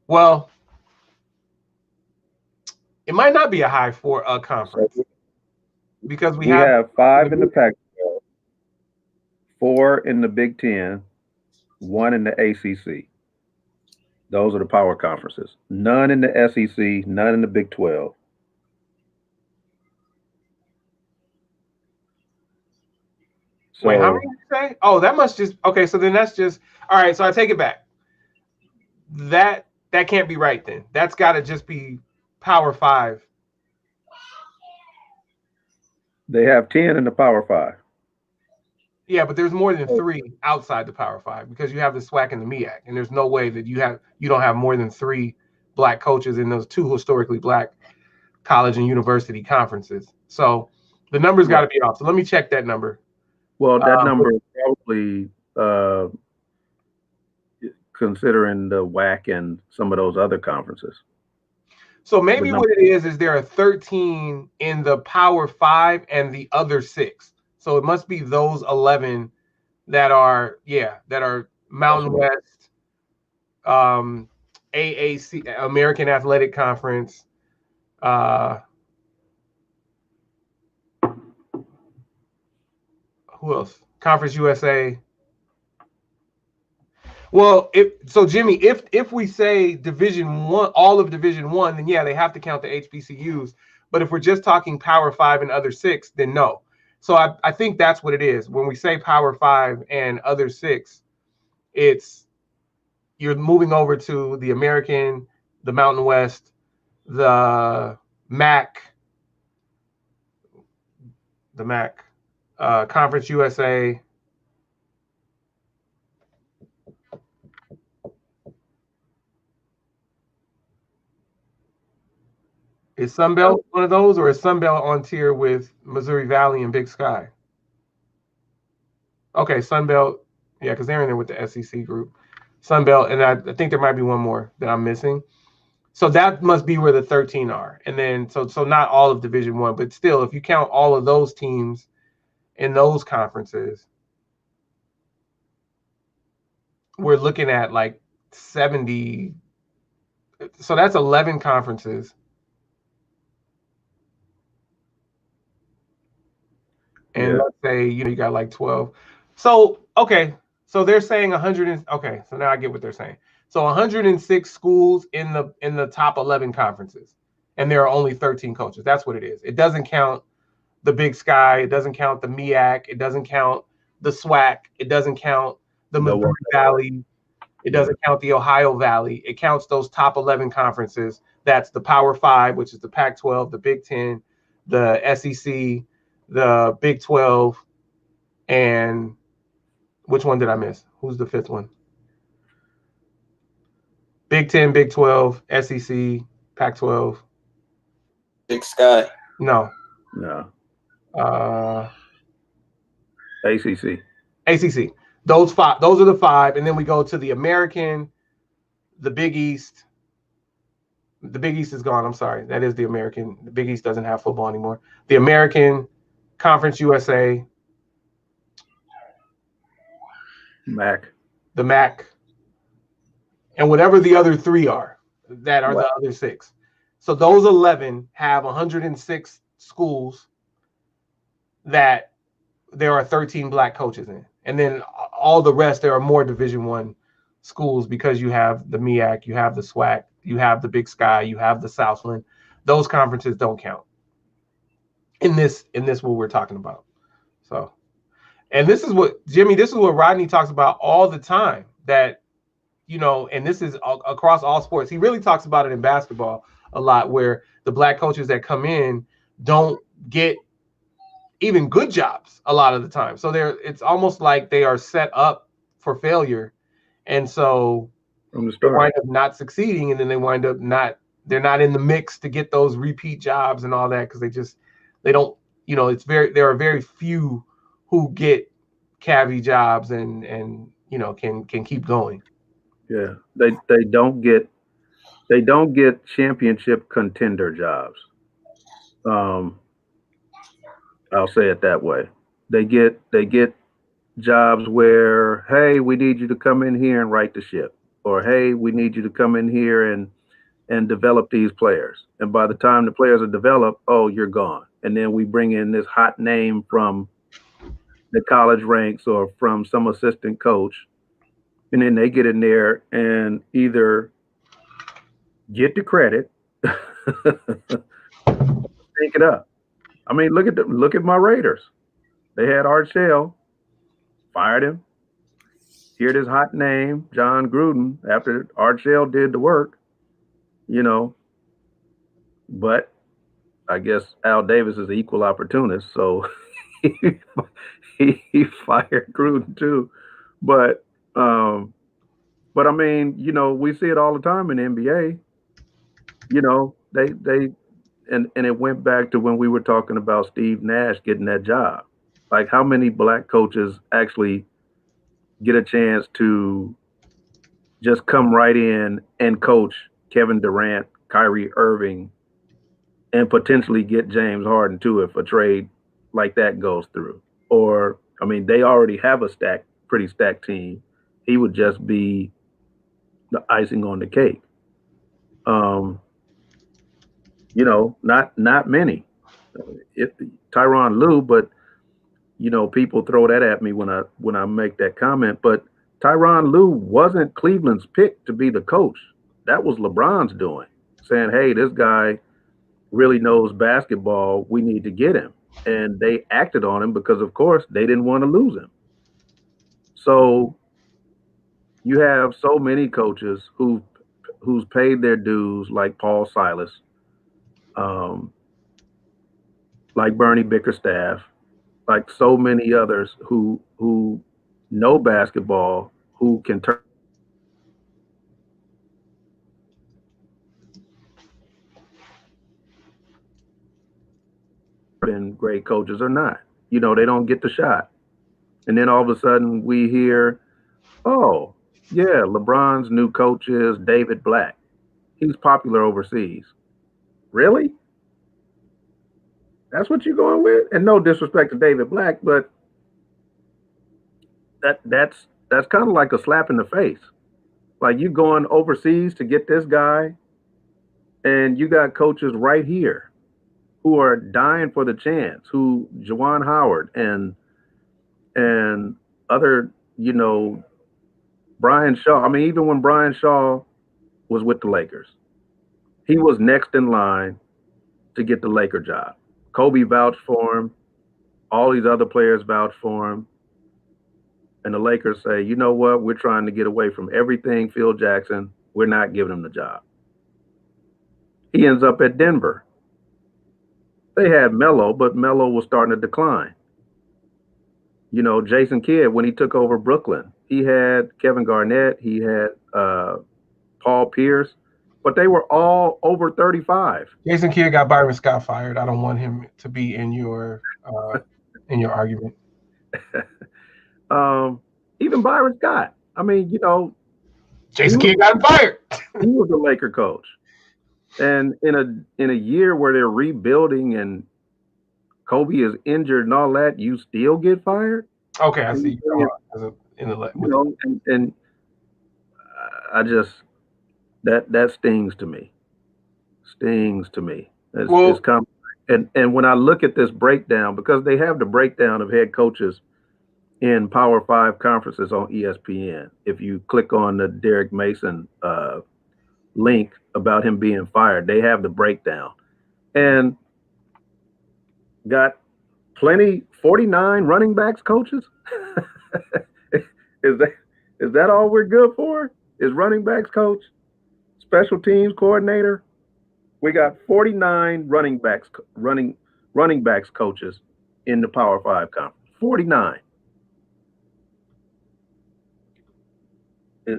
Well, it might not be a high for a conference because we have 5 in the Pac-12, 4 in the Big Ten, 1 in the ACC. Those are the power conferences. None in the SEC, none in the Big 12. So, wait, how many did you say? Oh, that must just okay. So then that's just all right. So I take it back. That can't be right then. That's got to just be Power 5. They have 10 in the Power 5. Yeah, but there's more than 3 outside the Power 5 because you have the SWAC and the MEAC, and there's no way that you don't have more than 3 black coaches in those 2 historically black college and university conferences. So the number's got to be off. So let me check that number. Well, that number is probably considering the WAC and some of those other conferences. So maybe what it is there are 13 in the Power 5 and the other 6. So it must be those 11 that are Mountain West, AAC, American Athletic Conference, who else? Conference USA. Well, Jimmy, if we say Division I, all of Division I, then yeah, they have to count the HBCUs. But if we're just talking Power 5 and other 6, then no. So I think that's what it is. When we say Power 5 and other 6, you're moving over to the American, the Mountain West, the MAC, Conference USA. Is Sunbelt one of those, or is Sunbelt on tier with Missouri Valley and Big Sky? Okay, Sunbelt, yeah, because they're in there with the SEC group. Sunbelt, and I think there might be one more that I'm missing. So that must be where the 13 are. And then, so not all of Division I, but still, if you count all of those teams in those conferences, we're looking at like 70. So that's 11 conferences. And let's say, you got like 12. So, okay. So they're saying 100. Okay. So now I get what they're saying. So 106 schools in the top 11 conferences. And there are only 13 coaches. That's what it is. It doesn't count the Big Sky. It doesn't count the MEAC. It doesn't count the SWAC. It doesn't count the Missouri Valley. It doesn't count the Ohio Valley. It counts those top 11 conferences. That's the Power 5, which is the Pac-12, the Big 10, the SEC, the Big 12, and which one did I miss? Who's the fifth one? Big 10, Big 12, SEC, Pac-12. Big Sky. No. ACC. ACC. Those are the 5, and then we go to the American, the Big East. The Big East is gone. I'm sorry. That is the American. The Big East doesn't have football anymore. The American, Conference USA, MAC. The MAC, and whatever the other 3 are, that are the other 6. So those 11 have 106 schools that there are 13 black coaches in. And then all the rest, there are more Division I schools because you have the MEAC, you have the SWAC, you have the Big Sky, you have the Southland. Those conferences don't count in this what we're talking about. So, and this is what Rodney talks about all the time, that, and this is across all sports. He really talks about it in basketball a lot, where the black coaches that come in don't get even good jobs a lot of the time. So it's almost like they are set up for failure. And so they wind up not succeeding, and then they wind up they're not in the mix to get those repeat jobs and all that, because they don't, there are very few who get cavi jobs and can keep going. Yeah. They don't get championship contender jobs. I'll say it that way. They get jobs where, hey, we need you to come in here and right the ship, or hey, we need you to come in here and develop these players. And by the time the players are developed, oh, you're gone. And then we bring in this hot name from the college ranks or from some assistant coach, and then they get in there and either get the credit, take it up. I mean, look at my Raiders. They had Art Shell, fired him. Hear this hot name, John Gruden, after Art Shell did the work, But I guess Al Davis is an equal opportunist, so he fired Gruden too. But I mean, we see it all the time in the NBA. They and it went back to when we were talking about Steve Nash getting that job. Like, how many black coaches actually get a chance to just come right in and coach Kevin Durant, Kyrie Irving, and potentially get James Harden too if a trade like that goes through? Or, I mean, they already have a pretty stacked team. He would just be the icing on the cake. Not many. Tyronn Lue, but people throw that at me when I make that comment. But Tyronn Lue wasn't Cleveland's pick to be the coach. That was LeBron's doing, saying, hey, this guy really knows basketball. We need to get him. And they acted on him because, of course, they didn't want to lose him. So you have so many coaches who's paid their dues, like Paul Silas, like Bernie Bickerstaff, like so many others who know basketball, who can turn in great coaches or not. They don't get the shot. And then all of a sudden we hear, oh, yeah, LeBron's new coach is David Black. He's popular overseas. Really? That's what you're going with? And no disrespect to David Black, but that's that's kind of like a slap in the face. Like you going overseas to get this guy, and you got coaches right here who are dying for the chance. Who Juwan Howard and other, Brian Shaw. I mean, even when Brian Shaw was with the Lakers, he was next in line to get the Laker job. Kobe vouched for him. All these other players vouched for him. And the Lakers say, you know what? We're trying to get away from everything Phil Jackson. We're not giving him the job. He ends up at Denver. They had Melo, but Melo was starting to decline. Jason Kidd, when he took over Brooklyn, he had Kevin Garnett, he had Paul Pierce, but they were all over 35. Jason Kidd got Byron Scott fired. I don't want him to be in your argument. Even Byron Scott. I mean, Jason Kidd got him fired. He was a Laker coach. And in a year where they're rebuilding and Kobe is injured and all that, you still get fired? Okay, I see. And I just that stings to me. It's and when I look at this breakdown, because they have the breakdown of head coaches in Power 5 conferences on ESPN. If you click on the Derek Mason link about him being fired, they have the breakdown. And got 49 running backs coaches. Is that all we're good for? Is running backs coach, special teams coordinator? We got 49 running backs coaches in the Power 5 conference. 49.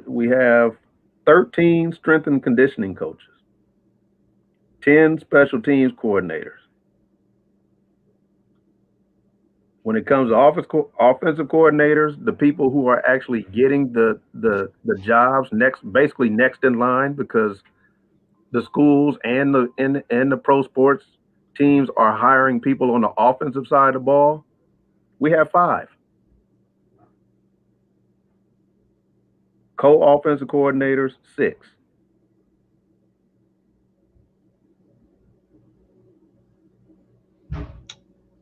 We have 13 strength and conditioning coaches, 10 special teams coordinators. When it comes to offensive coordinators, the people who are actually getting the jobs next in line, because the schools and the pro sports teams are hiring people on the offensive side of the ball, we have 5. Co-offensive coordinators, 6.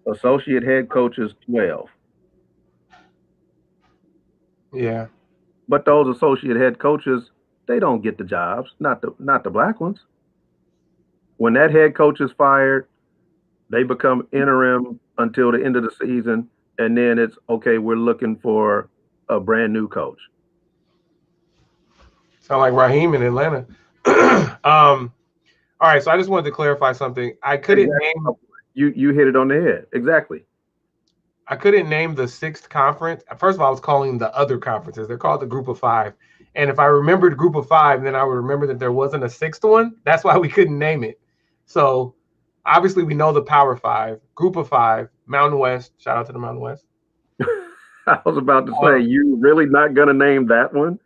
Associate head coaches, 12. Yeah. But those associate head coaches, they don't get the jobs, not the black ones. When that head coach is fired, they become interim until the end of the season, and then it's okay, we're looking for a brand new coach. Sound like Raheem in Atlanta. All right, so I just wanted to clarify something. I couldn't name. You hit it on the head. Exactly. I couldn't name the 6th conference. First of all, I was calling the other conferences. They're called the Group of 5. And if I remembered Group of 5, then I would remember that there wasn't a 6th one. That's why we couldn't name it. So obviously we know the Power 5, Group of 5, Mountain West. Shout out to the Mountain West. I was about to say, you really not gonna name that one?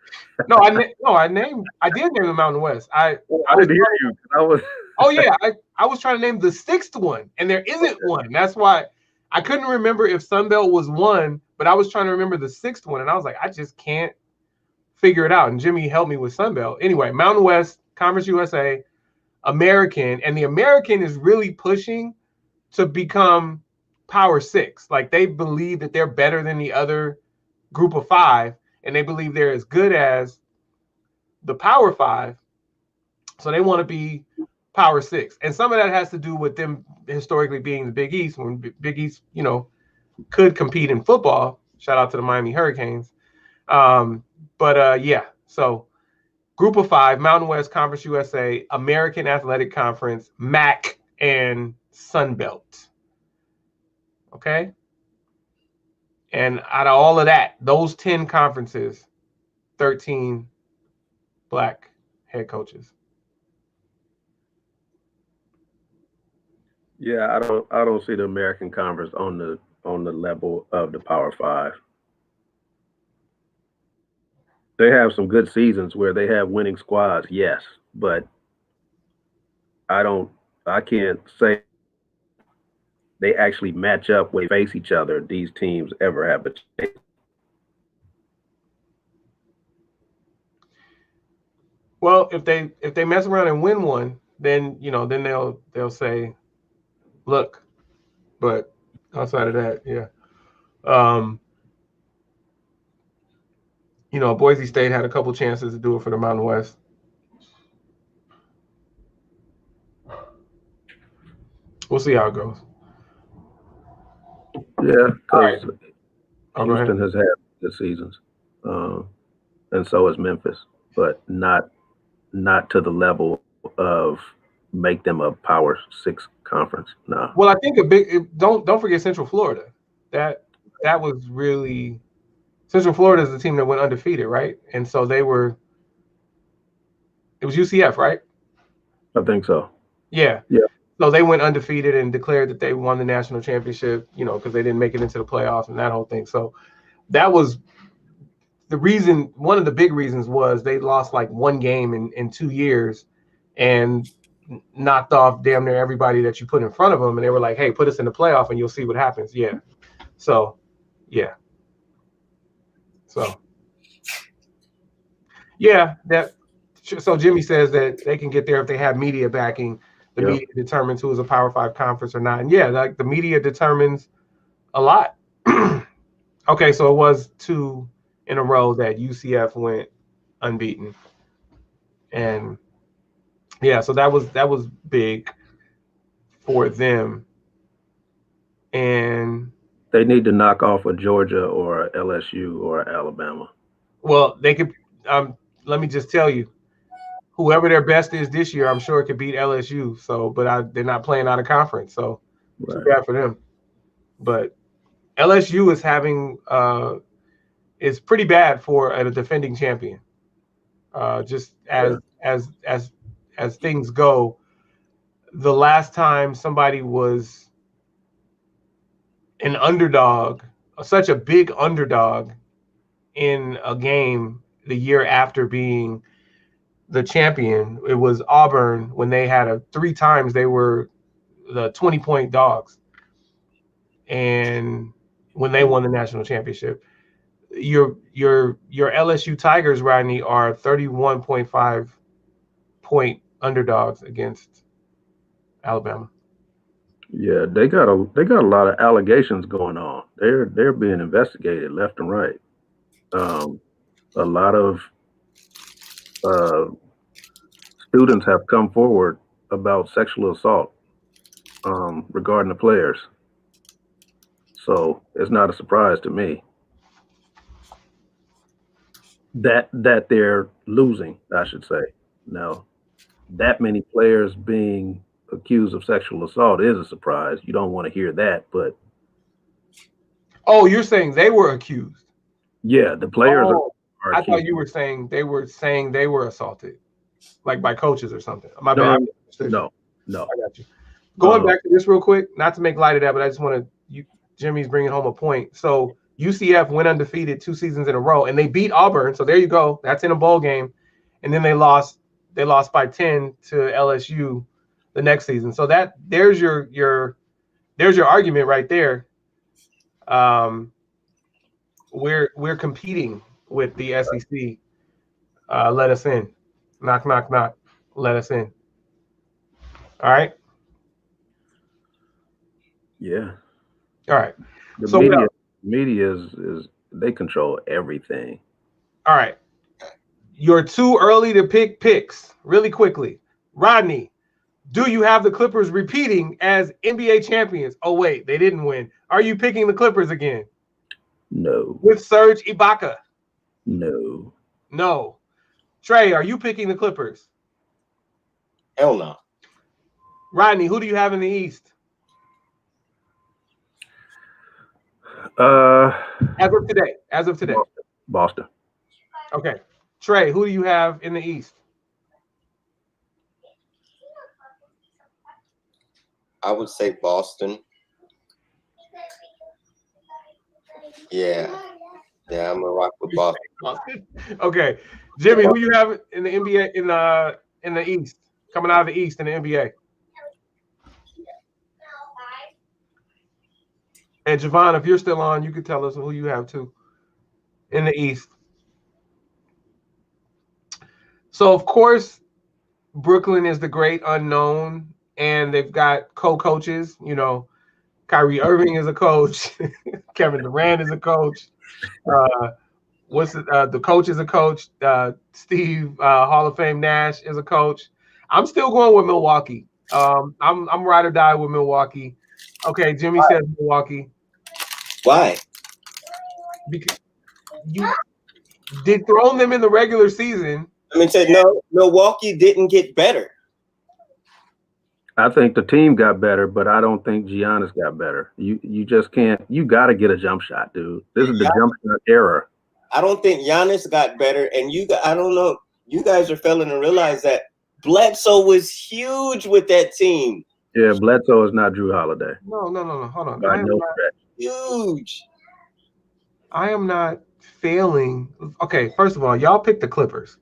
I did name the Mountain West. I didn't hear you. Oh yeah, I was trying to name the 6th one, and there isn't one. That's why I couldn't remember if Sunbelt was one, but I was trying to remember the 6th one, and I was like, I just can't figure it out. And Jimmy helped me with Sunbelt. Anyway, Mountain West, Conference USA, American, and the American is really pushing to become Power 6. Like they believe that they're better than the other Group of 5, and they believe they're as good as the Power 5. So they want to be Power 6. And some of that has to do with them historically being the Big East, when Big East, could compete in football. Shout out to the Miami Hurricanes. Yeah, so Group of 5, Mountain West, Conference USA, American Athletic Conference, MAC, and Sunbelt. Okay? And out of all of that, those 10 conferences, 13 black head coaches. Yeah, I don't see the American Conference on the level of the Power 5. They have some good seasons where they have winning squads, yes, but I can't say they actually match up, face each other, these teams ever have a chance. Well, if they mess around and win one, then then they'll say, look. But outside of that, yeah. Boise State had a couple chances to do it for the Mountain West. We'll see how it goes. Yeah, because Houston has had good seasons, and so has Memphis, but not to the level of make them a Power 6 conference. No. Well, I think don't forget Central Florida. That was really Central Florida is the team that went undefeated, right? And so it was UCF, right? I think so. Yeah. Yeah. So they went undefeated and declared that they won the national championship, because they didn't make it into the playoffs and that whole thing. So that was the reason. One of the big reasons was they lost like one game in 2 years and knocked off damn near everybody that you put in front of them. And they were like, hey, put us in the playoff and you'll see what happens. Yeah. So, yeah. So, yeah, so Jimmy says that they can get there if they have media backing. The media determines who is a Power 5 conference or not. And yeah, like the media determines a lot. Okay, so it was 2 in a row that UCF went unbeaten. And yeah, so that was big for them. And they need to knock off a Georgia or a LSU or Alabama. Well, they could. Let me just tell you, whoever their best is this year, I'm sure it could beat LSU. So, but they're not playing out of conference, so too bad for them. But LSU is having is pretty bad for a defending champion. Just as things go, the last time somebody was an underdog, such a big underdog in a game the year after being the champion, it was Auburn when they had 3 times they were the 20-point dogs. And when they won the national championship, your LSU Tigers, Rodney, are 31.5 point underdogs against Alabama. Yeah, they got a lot of allegations going on. They're being investigated left and right. A lot of students have come forward about sexual assault regarding the players. So it's not a surprise to me that they're losing, I should say. Now, that many players being accused of sexual assault is a surprise. You don't want to hear that, but oh, you're saying they were accused? Yeah, the players are I thought you were saying they were assaulted, like by coaches or something. My bad. No. I got you. Going back to this real quick, not to make light of that, but I just want to. Jimmy's bringing home a point. So UCF went undefeated 2 seasons in a row, and they beat Auburn. So there you go. That's in a bowl game, and then they lost. They lost by 10 to LSU the next season. So there's your argument right there. We're competing with the SEC. Let us in. Knock, knock, knock. Let us in. All right. Yeah. All right. The media is they control everything. All right. You're too early to pick picks. Really quickly, Rodney, do you have the Clippers repeating as NBA champions? Oh wait, they didn't win. Are you picking the Clippers again? No. With Serge Ibaka? No. No. Trey, are you picking the Clippers? Hell no. Rodney, who do you have in the East? As of today. Boston. Okay. Trey, who do you have in the East? I would say Boston. Yeah, I'm gonna rock with Boston. Okay. Jimmy, who you have in the NBA in the East? Coming out of the East in the NBA? And TreVon, if you're still on, you can tell us who you have too in the East. So of course, Brooklyn is the great unknown, and they've got co-coaches. You know, Kyrie Irving is a coach. Kevin Durant is a coach. The coach is a coach. Steve Hall of Fame Nash is a coach. I'm still going with Milwaukee. I'm ride or die with Milwaukee. Okay, Jimmy says Milwaukee. Why? Because you dethroned them in the regular season. I mean, no, Milwaukee didn't get better. I think the team got better, but I don't think Giannis got better. You just can't. You got to get a jump shot, dude. This is the jump shot era. I don't think Giannis got better, and I don't know. You guys are failing to realize that Bledsoe was huge with that team. Yeah, Bledsoe is not Drew Holiday. No. Hold on. Huge. I am not failing. Okay, first of all, y'all picked the Clippers,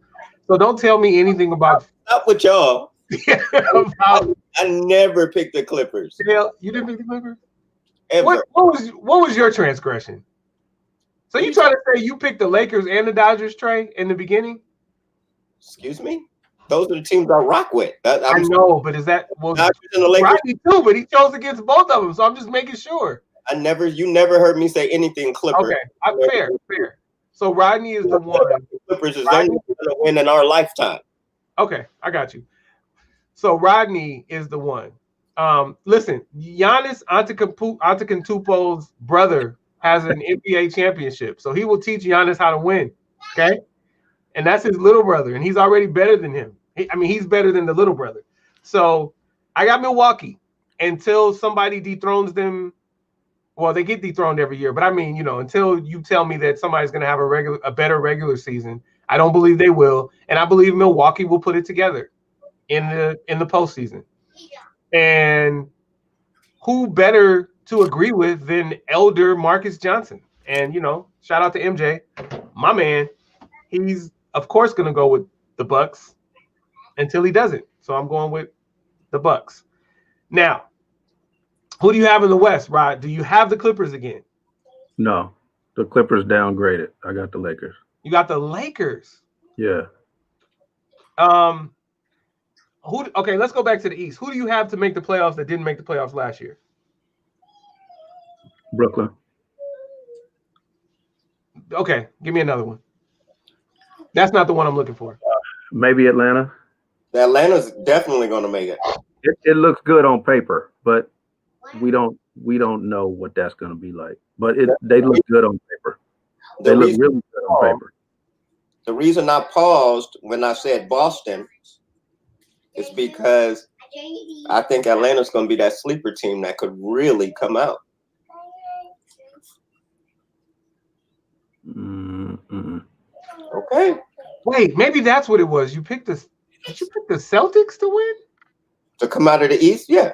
so don't tell me anything about. Not with y'all. I never picked the Clippers. Yeah, you didn't pick the Clippers? Ever. What was your transgression? So you trying to say you picked the Lakers and the Dodgers, Trey, in the beginning? Excuse me? Those are the teams I rock with. I know, but is that Dodgers and the Lakers? Rodney too, but he chose against both of them, so I'm just making sure. You never heard me say anything Clippers. Okay, fair. So Rodney is the one. Clippers is only going to win in our lifetime. Okay, I got you. So Rodney is the one. Listen, Giannis Antetokounmpo's brother has an NBA championship, so he will teach Giannis how to win. Okay, and that's his little brother, and he's already better than him. He's better than the little brother. So I got Milwaukee until somebody dethrones them. Well, they get dethroned every year, but until you tell me that somebody's going to have a better regular season, I don't believe they will, and I believe Milwaukee will put it together in the postseason. And who better to agree with than elder Marcus Johnson? And shout out to MJ, my man. He's of course going to go with the Bucks until he doesn't. So I'm going with the Bucks. Now, who do you have in the West, Rod? Do you have the Clippers again? No, the Clippers downgraded. I got the Lakers. You got the Lakers? Yeah. Okay, let's go back to the East. Who do you have to make the playoffs that didn't make the playoffs last year? Brooklyn. Okay, give me another one. That's not the one I'm looking for. Maybe Atlanta. Atlanta's definitely going to make it. It looks good on paper, but we don't know what that's going to be like. But they look good on paper. They look really good on paper. The reason I paused when I said Boston is because I think Atlanta's going to be that sleeper team that could really come out. Mm-mm. Okay. Wait, maybe that's what it was. Did you pick the Celtics to win? To come out of the East? Yeah.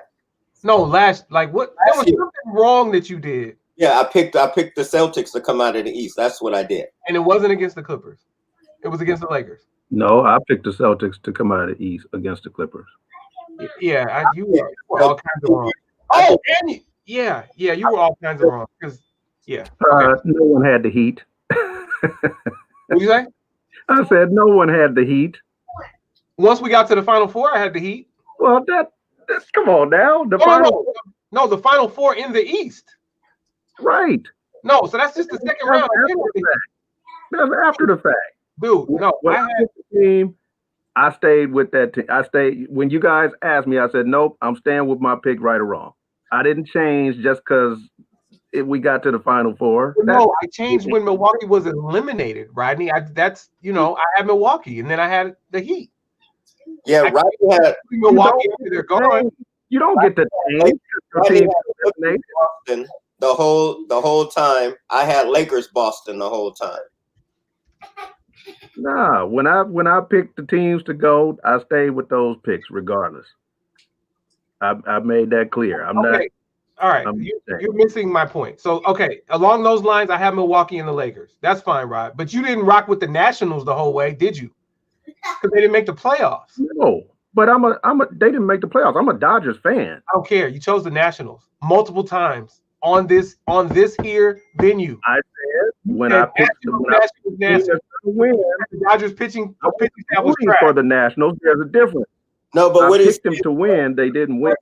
No, there was something wrong that you did. Yeah, I picked the Celtics to come out of the East. That's what I did. And it wasn't against the Clippers. It was against the Lakers. No, I picked the Celtics to come out of the East against the Clippers. Yeah, you were all kinds of wrong. Oh, and you were all kinds of wrong. Because no one had the heat. What you say? I said no one had the heat. Once we got to the Final Four, I had the heat. Well, that's come on now. The Final Four in the East. Right. No, so that's just the second round. That's after the fact. Dude, no. When I had the team, I stayed with that team. When you guys asked me, I said, nope, I'm staying with my pick, right or wrong. I didn't change just because we got to the Final Four. No, I changed when Milwaukee was eliminated, Rodney. I had Milwaukee, and then I had the Heat. Yeah, Rodney had Milwaukee after they're gone. You don't get to change. Boston the whole time. I had Lakers Boston the whole time. Nah, when I picked the teams to go, I stayed with those picks regardless. I made that clear. I'm not. All right, you're missing my point. So, okay, along those lines, I have Milwaukee and the Lakers. That's fine, Rod. But you didn't rock with the Nationals the whole way, did you? Because they didn't make the playoffs. No, but they didn't make the playoffs. I'm a Dodgers fan. I don't care. You chose the Nationals multiple times on this here venue. I said when I picked win. The Dodgers pitching staff was Rooting trash. for the Nationals. There's a difference. No, but I what is picked them to win. They didn't win.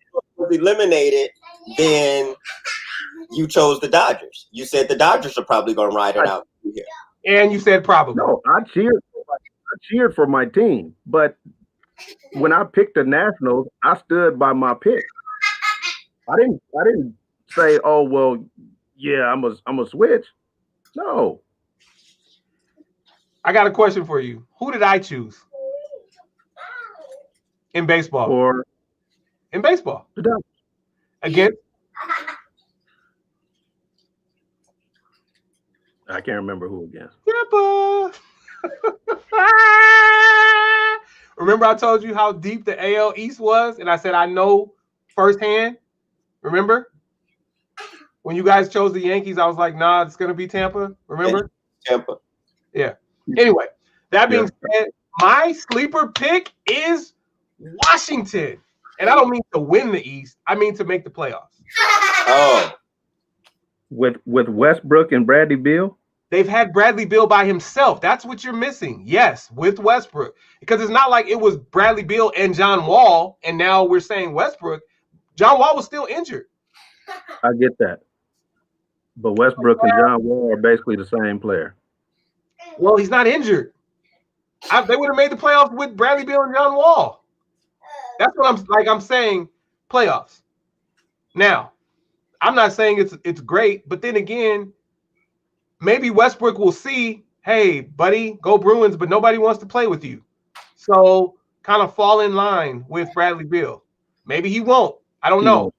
was eliminated? Then you chose the Dodgers. You said the Dodgers are probably going to ride it out here. And you said probably. No, I cheered for my team, but when I picked the Nationals, I stood by my pick. I didn't say, "Oh well, yeah, I'm a switch." No. I got a question for you. Who did I choose in baseball? In baseball. The Dodgers. Again? I can't remember who against. Grandpa. Remember I told you how deep the AL East was? And I said I know firsthand. Remember? When you guys chose the Yankees, I was like, nah, it's going to be Tampa. Remember? Tampa. Yeah. Anyway, that being said, my sleeper pick is Washington. And I don't mean to win the East. I mean to make the playoffs. Oh. With Westbrook and Bradley Beal? They've had Bradley Beal by himself. That's what you're missing. Yes, with Westbrook. Because it's not like it was Bradley Beal and John Wall, and now we're saying Westbrook. John Wall was still injured. I get that. But Westbrook and John Wall are basically the same player. Well, he's not injured. They would have made the playoffs with Bradley Beal and John Wall. That's what I'm saying, playoffs. Now, I'm not saying it's great, but then again, maybe Westbrook will see, hey, buddy, go Bruins, but nobody wants to play with you. So kind of fall in line with Bradley Beal. Maybe he won't. I don't know.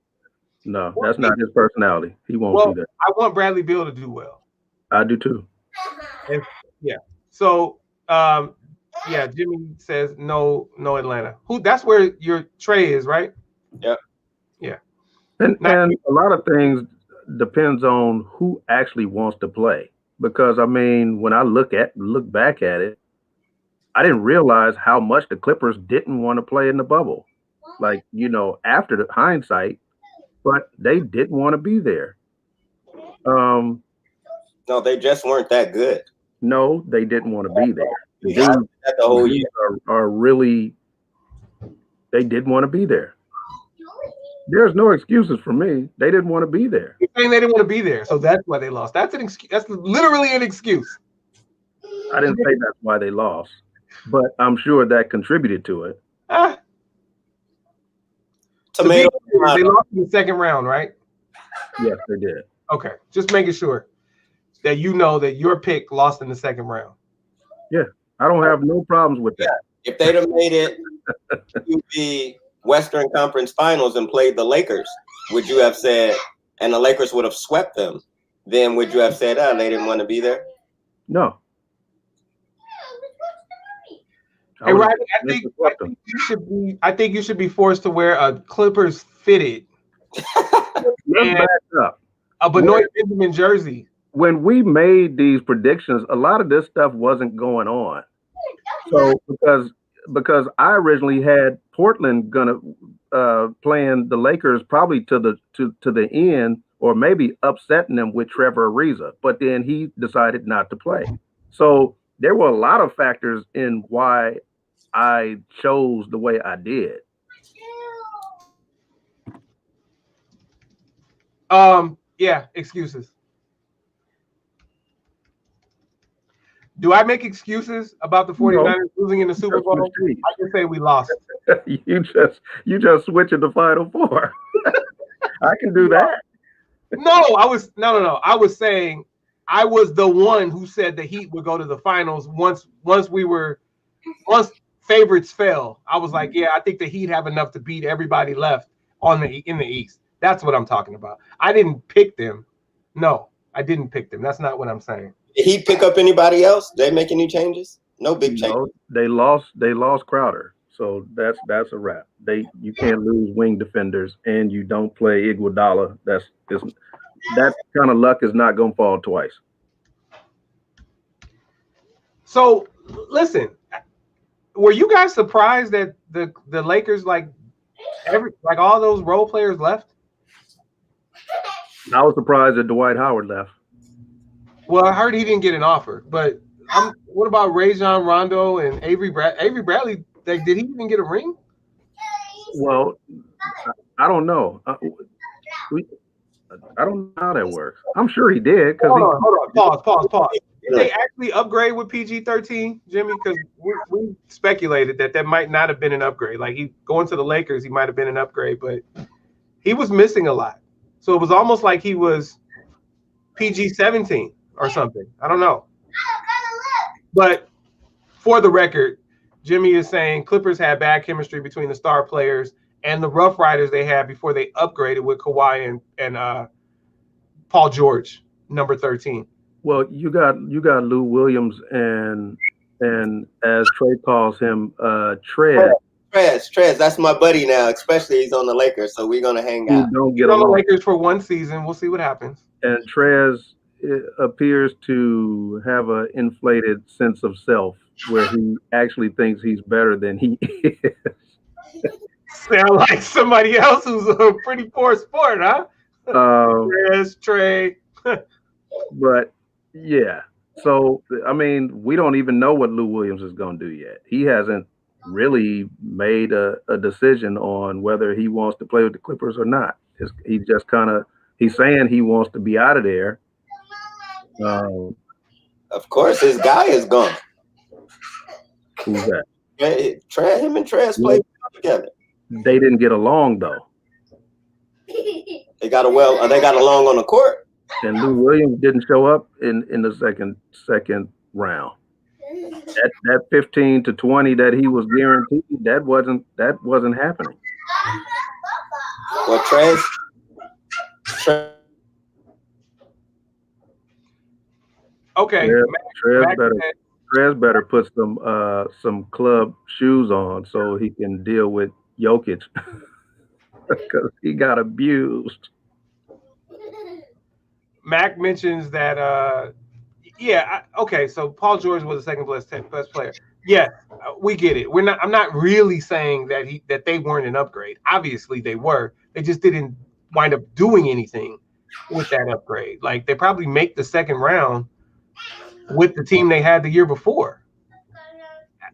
No, that's not his personality. He won't do that. I want Bradley Beal to do well. I do too. Yeah. So, Jimmy says no Atlanta. That's where your Trey is, right? Yep. Yeah. And a lot of things depends on who actually wants to play. Because I mean, when I look back at it, I didn't realize how much the Clippers didn't want to play in the bubble. Like, after the hindsight, but they didn't want to be there. No, they just weren't that good. No, they didn't want to be there. The whole year are really, they didn't want to be there. There's no excuses for me. They didn't want to be there. You're saying they didn't want to be there, so that's why they lost. That's an excuse. That's literally an excuse. I didn't say that's why they lost, but I'm sure that contributed to it. They lost in the second round, right? Yes, they did. Okay, just making sure that you know that your pick lost in the second round. Yeah, I don't have no problems with that. If they'd have made it to the Western Conference Finals and played the Lakers, would you have said, and the Lakers would have swept them, then would you have said, they didn't want to be there? No. Hey, Rodney, I think you should be forced to wear a Clippers fitted back up. A Benoit Benjamin jersey. When we made these predictions, a lot of this stuff wasn't going on. So because I originally had Portland gonna playing the Lakers probably to the end, or maybe upsetting them with Trevor Ariza, but then he decided not to play. So there were a lot of factors in why I chose the way I did. Yeah, excuses. Do I make excuses about the 49ers losing in the Super Bowl? I can say we lost. You just switching the Final Four. I can do that. No. I was saying I was the one who said the Heat would go to the finals once favorites fell. I was like, yeah, I think the Heat have enough to beat everybody left in the East. That's what I'm talking about. I didn't pick them. No, I didn't pick them. That's not what I'm saying. Did he pick up anybody else? They make any changes? No big changes. They lost Crowder. So that's a wrap. You can't lose wing defenders, and you don't play Iguodala. That kind of luck is not going to fall twice. So listen, were you guys surprised that the Lakers all those role players left? I was surprised that Dwight Howard left. Well, I heard he didn't get an offer, but What about Rajon Rondo and Avery Bradley? Like, did he even get a ring? Well, I don't know. I don't know how that works. I'm sure he did. Hold on. Pause. Did they actually upgrade with PG-13, Jimmy? Because we speculated that might not have been an upgrade. Like, he going to the Lakers, he might have been an upgrade, but he was missing a lot. So it was almost like he was PG-17 or something. I don't know. But for the record, Jimmy is saying Clippers had bad chemistry between the star players and the Rough Riders they had before they upgraded with Kawhi and Paul George, number 13. Well, you got Lou Williams and as Trey calls him, Trez. Trez, that's my buddy now, especially he's on the Lakers, so we're gonna hang out. Don't get on the Lakers for one season. We'll see what happens. And Trez appears to have an inflated sense of self where he actually thinks he's better than he is. Sound like somebody else who's a pretty poor sport, huh? Trey. But yeah, so I mean, we don't even know what Lou Williams is going to do yet. He hasn't really made a decision on whether he wants to play with the Clippers or not. He just he's saying he wants to be out of there. Of course, his guy is gone. Who's that? Him and Trez played together. They didn't get along though. They got along on the court. And Lou Williams didn't show up in the second round. That 15 to 20 that he was guaranteed, that wasn't happening. Well, Trez. Okay. Trez better put some club shoes on so he can deal with Jokic because he got abused. Mac mentions that okay, so Paul George was the second best player. Yeah, we get it. I'm not really saying that they weren't an upgrade. Obviously they were. They just didn't wind up doing anything with that upgrade. Like, they probably make the second round with the team they had the year before.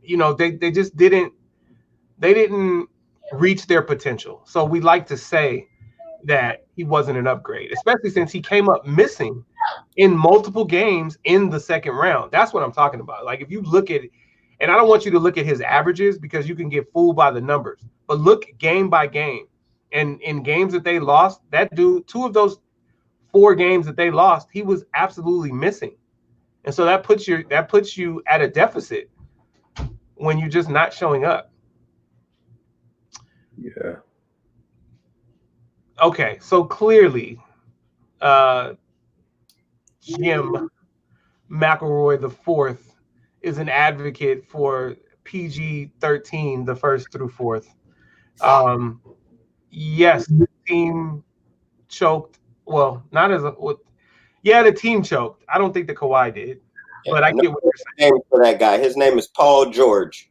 You know, they just didn't reach their potential. So we like to say that he wasn't an upgrade, especially since he came up missing in multiple games in the second round. That's what I'm talking about. Like, if you look at it, and I don't want you to look at his averages because you can get fooled by the numbers, but look game by game. And in games that they lost, that dude, 2 of those 4 games that they lost, he was absolutely missing. And so that puts you at a deficit when you're just not showing up. Yeah. Okay, so clearly, Jim McElroy IV is an advocate for PG-13, the 1st through 4th. Yes, the team choked. Well, not as a. Yeah, the team choked. I don't think the Kawhi did, but I get what you're saying. Name for that guy. His name is Paul George.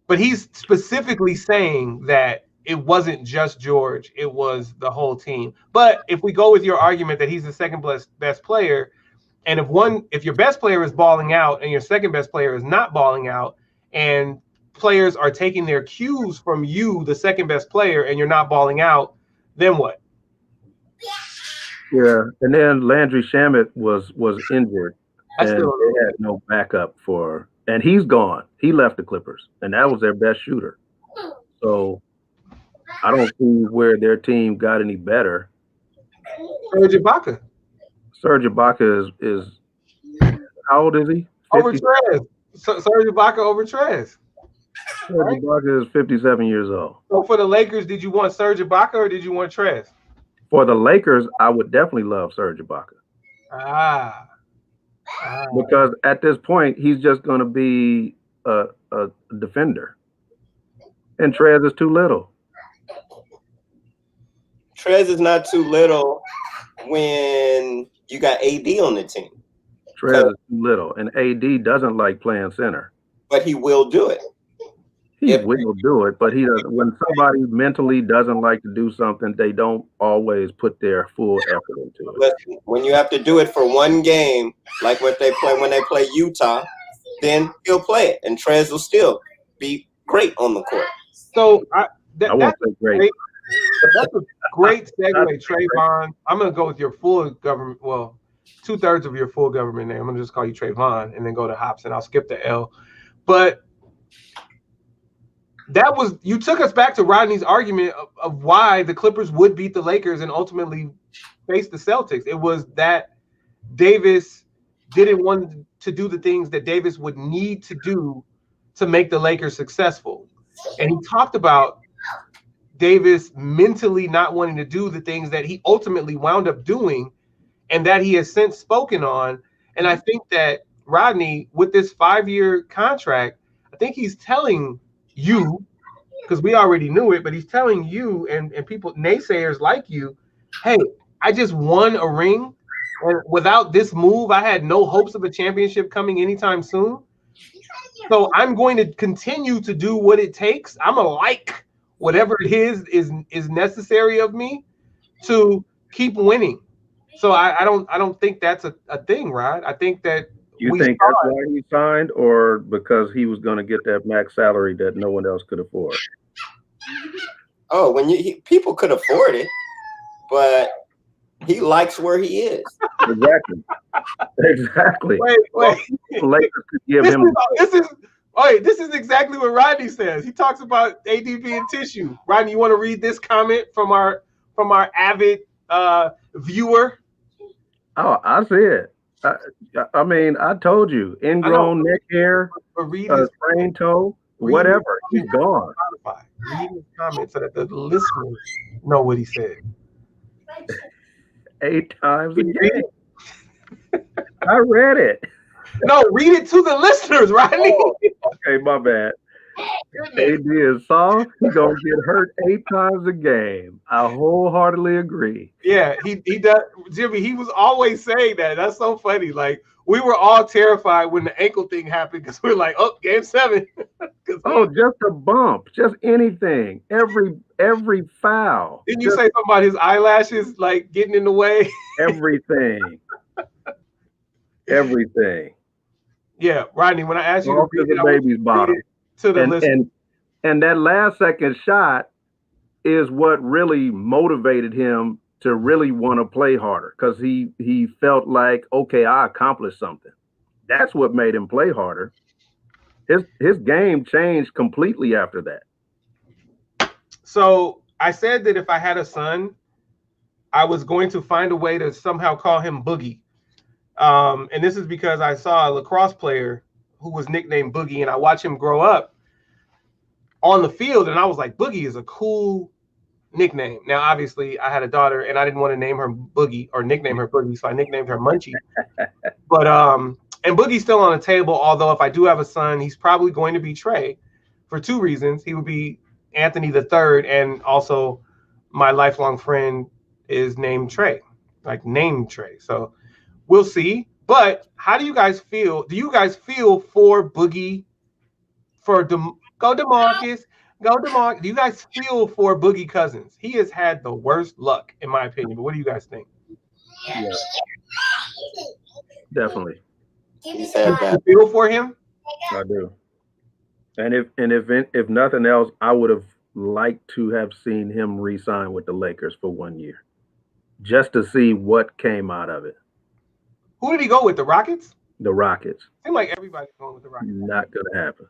But he's specifically saying that it wasn't just George; it was the whole team. But if we go with your argument that he's the second best player, and if your best player is balling out and your second best player is not balling out, and players are taking their cues from you, the second best player, and you're not balling out, then what? Yeah, and then Landry Shamet was injured, and they had no backup for, and he's gone. He left the Clippers, and that was their best shooter. So I don't see where their team got any better. Serge Ibaka. Serge Ibaka is how old is he? 50? Over Trez. Serge Ibaka over Trez. Serge Ibaka is 57 years old. So for the Lakers, did you want Serge Ibaka or did you want Trez? For the Lakers, I would definitely love Serge Ibaka. Because at this point, he's just going to be a defender. And Trez is too little. Trez is not too little when you got AD on the team. Trez is too little, and AD doesn't like playing center. But he will do it. He He will do it, but he does. When somebody mentally doesn't like to do something, they don't always put their full effort into it. Listen, when you have to do it for one game, like what they play when they play Utah, then he'll play it, and Trez will still be great on the court. So I won't say great. That's a great segue, TreVon. I'm gonna go with your full government. Well, 2/3 of your full government name. I'm gonna just call you TreVon, and then go to Hopson. I'll skip the L. But that was, you took us back to Rodney's argument of why the Clippers would beat the Lakers and ultimately face the Celtics. It was that Davis didn't want to do the things that Davis would need to do to make the Lakers successful. And he talked about Davis mentally not wanting to do the things that he ultimately wound up doing and that he has since spoken on. And I think that Rodney, with this 5-year contract, I think he's telling you, because we already knew it, but he's telling you and people, naysayers like you, hey, I just won a ring, and without this move, I had no hopes of a championship coming anytime soon. So I'm going to continue to do what it takes. I'm gonna like whatever it is necessary of me to keep winning. So I don't think that's a thing, Rod. I think that you think that's why he signed, or because he was going to get that max salary that no one else could afford? Oh, when people could afford it, but he likes where he is. Exactly. Wait. Lakers could give him. This is exactly what Rodney says. He talks about AD being tissue. Rodney, you want to read this comment from our avid viewer? Oh, I see it. I mean, I told you, ingrown neck hair, sprained toe, whatever. He's gone. Read his comment so that the listeners know what he said. 8 times a game. I read it. No, read it to the listeners, Rodney. Oh, okay, my bad. AD is soft. He's gonna get hurt 8 times a game. I wholeheartedly agree. Yeah, he does, Jimmy. He was always saying that. That's so funny. Like, we were all terrified when the ankle thing happened because we're like, oh, game 7. Oh, just a bump, just anything, every foul. Didn't you say something about his eyelashes like getting in the way? Everything. Yeah, Rodney. When I asked you to read the baby's bottom to the listeners. And that last second shot is what really motivated him to really want to play harder, because he felt like, okay, I accomplished something. That's what made him play harder. His game changed completely after that. So I said that if I had a son, I was going to find a way to somehow call him Boogie. And this is because I saw a lacrosse player who was nicknamed Boogie, and I watched him grow up on the field, and I was like, Boogie is a cool nickname. Now, obviously, I had a daughter, and I didn't want to name her Boogie or nickname her Boogie, so I nicknamed her Munchie. But and Boogie's still on the table, although if I do have a son, he's probably going to be Trey for 2 reasons. He would be Anthony the third, and also my lifelong friend is named Trey, like named Trey. So we'll see. But how do you guys feel? Do you guys feel for Boogie, for go DeMarcus? Go DeMarcus. Do you guys feel for Boogie Cousins? He has had the worst luck, in my opinion. But what do you guys think? Yeah. Definitely. He's had that. You feel for him? I do. And if nothing else, I would have liked to have seen him re-sign with the Lakers for 1 year, just to see what came out of it. Who did he go with? The Rockets? The Rockets. Seems like everybody's going with the Rockets. Not gonna happen.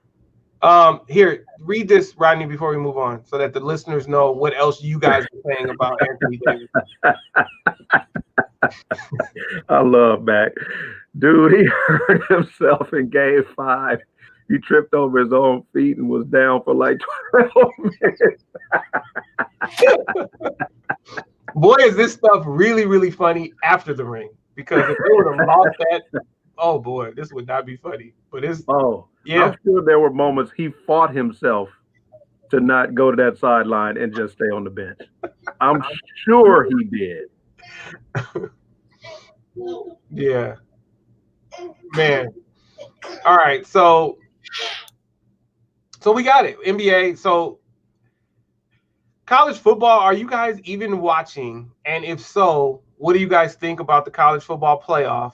Here, read this, Rodney, before we move on, so that the listeners know what else you guys are saying about Anthony Davis. I love Mac. Dude, he hurt himself in game 5. He tripped over his own feet and was down for like 12 minutes. Boy, is this stuff really, really funny after the ring. Because if they would have lost that, oh boy, this would not be funny. But it's yeah. I'm sure there were moments he fought himself to not go to that sideline and just stay on the bench. I'm sure he did. Yeah. Man. All right. So So we got it. NBA. So college football, are you guys even watching? And if so, what do you guys think about the college football playoff?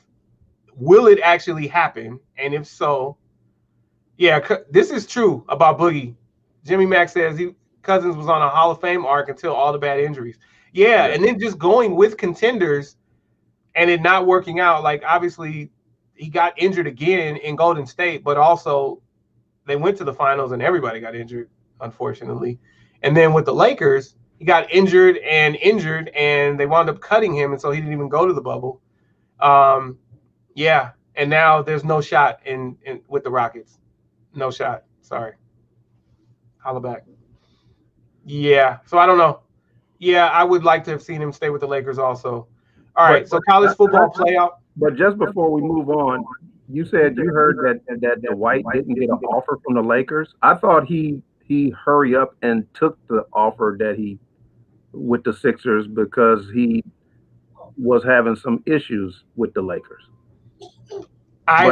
Will it actually happen? And if so, yeah, this is true about Boogie. Jimmy Mack says Cousins was on a Hall of Fame arc until all the bad injuries. Yeah, and then just going with contenders and it not working out. Like, obviously, he got injured again in Golden State, but also they went to the finals and everybody got injured, unfortunately. And then with the Lakers, he got injured, and they wound up cutting him, and so he didn't even go to the bubble. Yeah, and now there's no shot in with the Rockets. No shot. Sorry. Holla back. Yeah, so I don't know. Yeah, I would like to have seen him stay with the Lakers also. All right, so college football playoff. But just before we move on, you said you heard that Dwight didn't get an offer from the Lakers. I thought he hurry up and took the offer that he with the Sixers because he was having some issues with the Lakers. I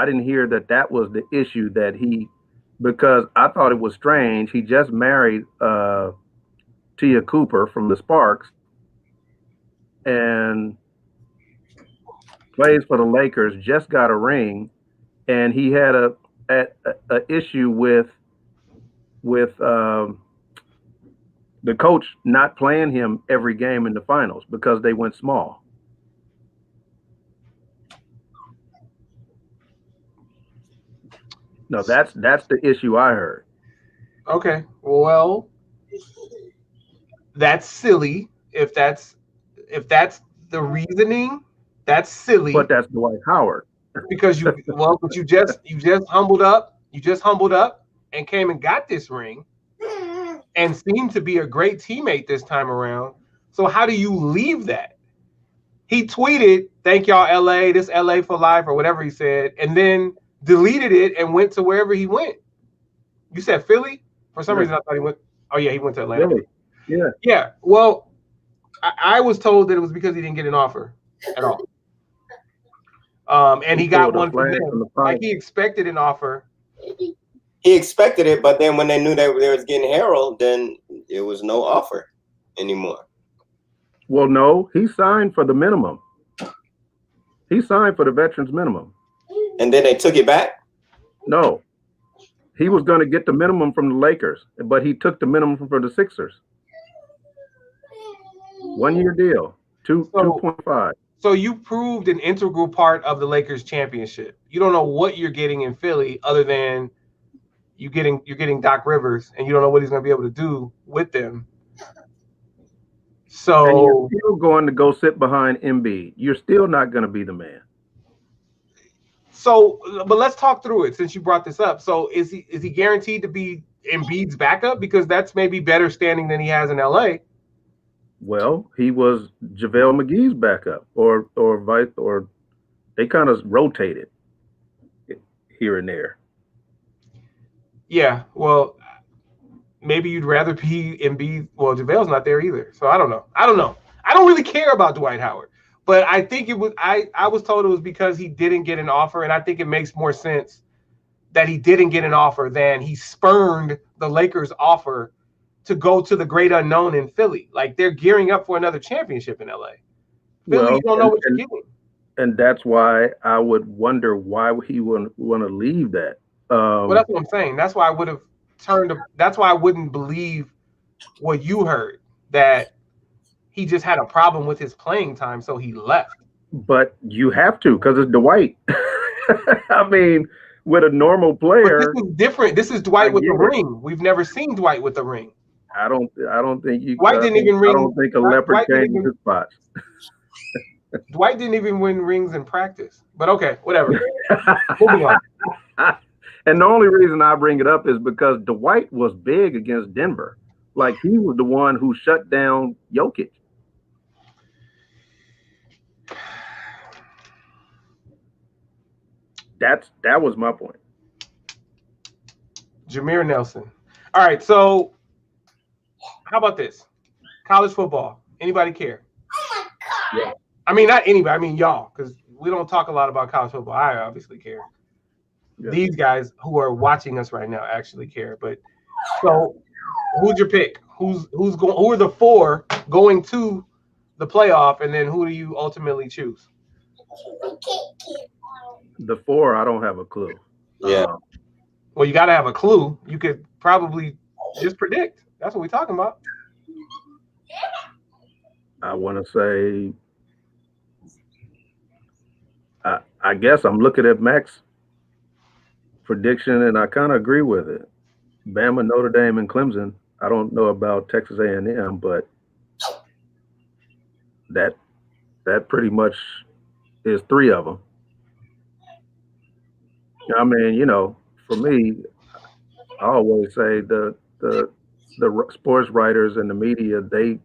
didn't hear that was the issue that he, because I thought it was strange. He just married Tia Cooper from the Sparks and plays for the Lakers, just got a ring, and he had a issue with the coach not playing him every game in the finals because they went small. No, that's the issue I heard. Okay, well, that's silly. If that's the reasoning, that's silly. But that's Dwight Howard. Because you just humbled up. You just humbled up and came and got this ring and seemed to be a great teammate this time around. So how do you leave that? He tweeted, "Thank y'all, LA, this LA for life," or whatever he said, and then deleted it and went to wherever he went. You said Philly? For some reason I thought he went. Oh yeah, he went to Atlanta. Really? Yeah. Yeah. Well, I was told that it was because he didn't get an offer at all. And he got one from them. Like, he expected an offer. He expected it, but then when they knew they was getting Harold, then it was no offer anymore. Well, no, he signed for the minimum. He signed for the veterans minimum. And then they took it back? No. He was going to get the minimum from the Lakers, but he took the minimum from the Sixers. 1 year deal, 2.5. So you proved an integral part of the Lakers championship. You don't know what you're getting in Philly other than you're getting Doc Rivers, and you don't know what he's going to be able to do with them. So and you're still going to go sit behind Embiid. You're still not going to be the man. So, but let's talk through it since you brought this up. So is he guaranteed to be Embiid's backup? Because that's maybe better standing than he has in LA. Well, he was JaVale McGee's backup, or they kind of rotated here and there. Yeah, well, maybe you'd rather be Embiid. Well, JaVale's not there either, so I don't know. I don't really care about Dwight Howard, but I think it was. I was told it was because he didn't get an offer, and I think it makes more sense that he didn't get an offer than he spurned the Lakers' offer to go to the great unknown in Philly. Like, they're gearing up for another championship in LA. Philly, you don't know what you're getting. And that's why I would wonder why he wouldn't want to leave that. Well, that's what I'm saying. That's why I would have that's why I wouldn't believe what you heard, that he just had a problem with his playing time, so he left. But you have to, because it's Dwight. I mean, with a normal player. But this is different. This is Dwight with the ring. We've never seen Dwight with the ring. I don't think you. Dwight didn't even ring. I don't think a leopard changed his spots. Dwight didn't even win rings in practice. But okay, whatever. Moving on. And the only reason I bring it up is because Dwight was big against Denver. Like, he was the one who shut down Jokic. That was my point. Jameer Nelson. All right, so how about this? College football. Anybody care? Oh my God. Yeah. I mean, not anybody. I mean, y'all, because we don't talk a lot about college football. I obviously care. Yeah. these guys who are watching us right now actually care. But so, who's your pick? Who's going? Who are the 4 going to the playoff, and then who do you ultimately choose? The 4, I don't have a clue. Yeah. Well, you got to have a clue. You could probably just predict. That's what we're talking about. I want to say, I guess I'm looking at Mac's prediction, and I kind of agree with it. Bama, Notre Dame, and Clemson. I don't know about Texas A&M, but that pretty much is 3 of them. I mean, for me, I always say the sports writers and the media, they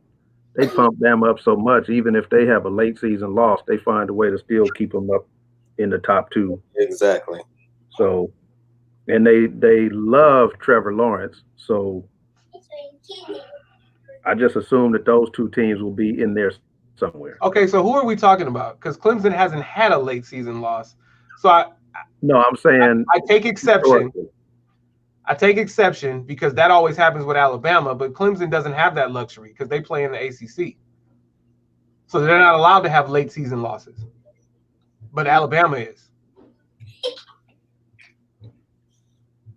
pump them up so much. Even if they have a late season loss, they find a way to still keep them up in the top 2. Exactly. So, and they love Trevor Lawrence. So I just assume that those 2 teams will be in there somewhere. Okay, so who are we talking about? Because Clemson hasn't had a late season loss. So I'm saying I take exception. I take exception because that always happens with Alabama, but Clemson doesn't have that luxury because they play in the ACC. So they're not allowed to have late season losses. But Alabama is.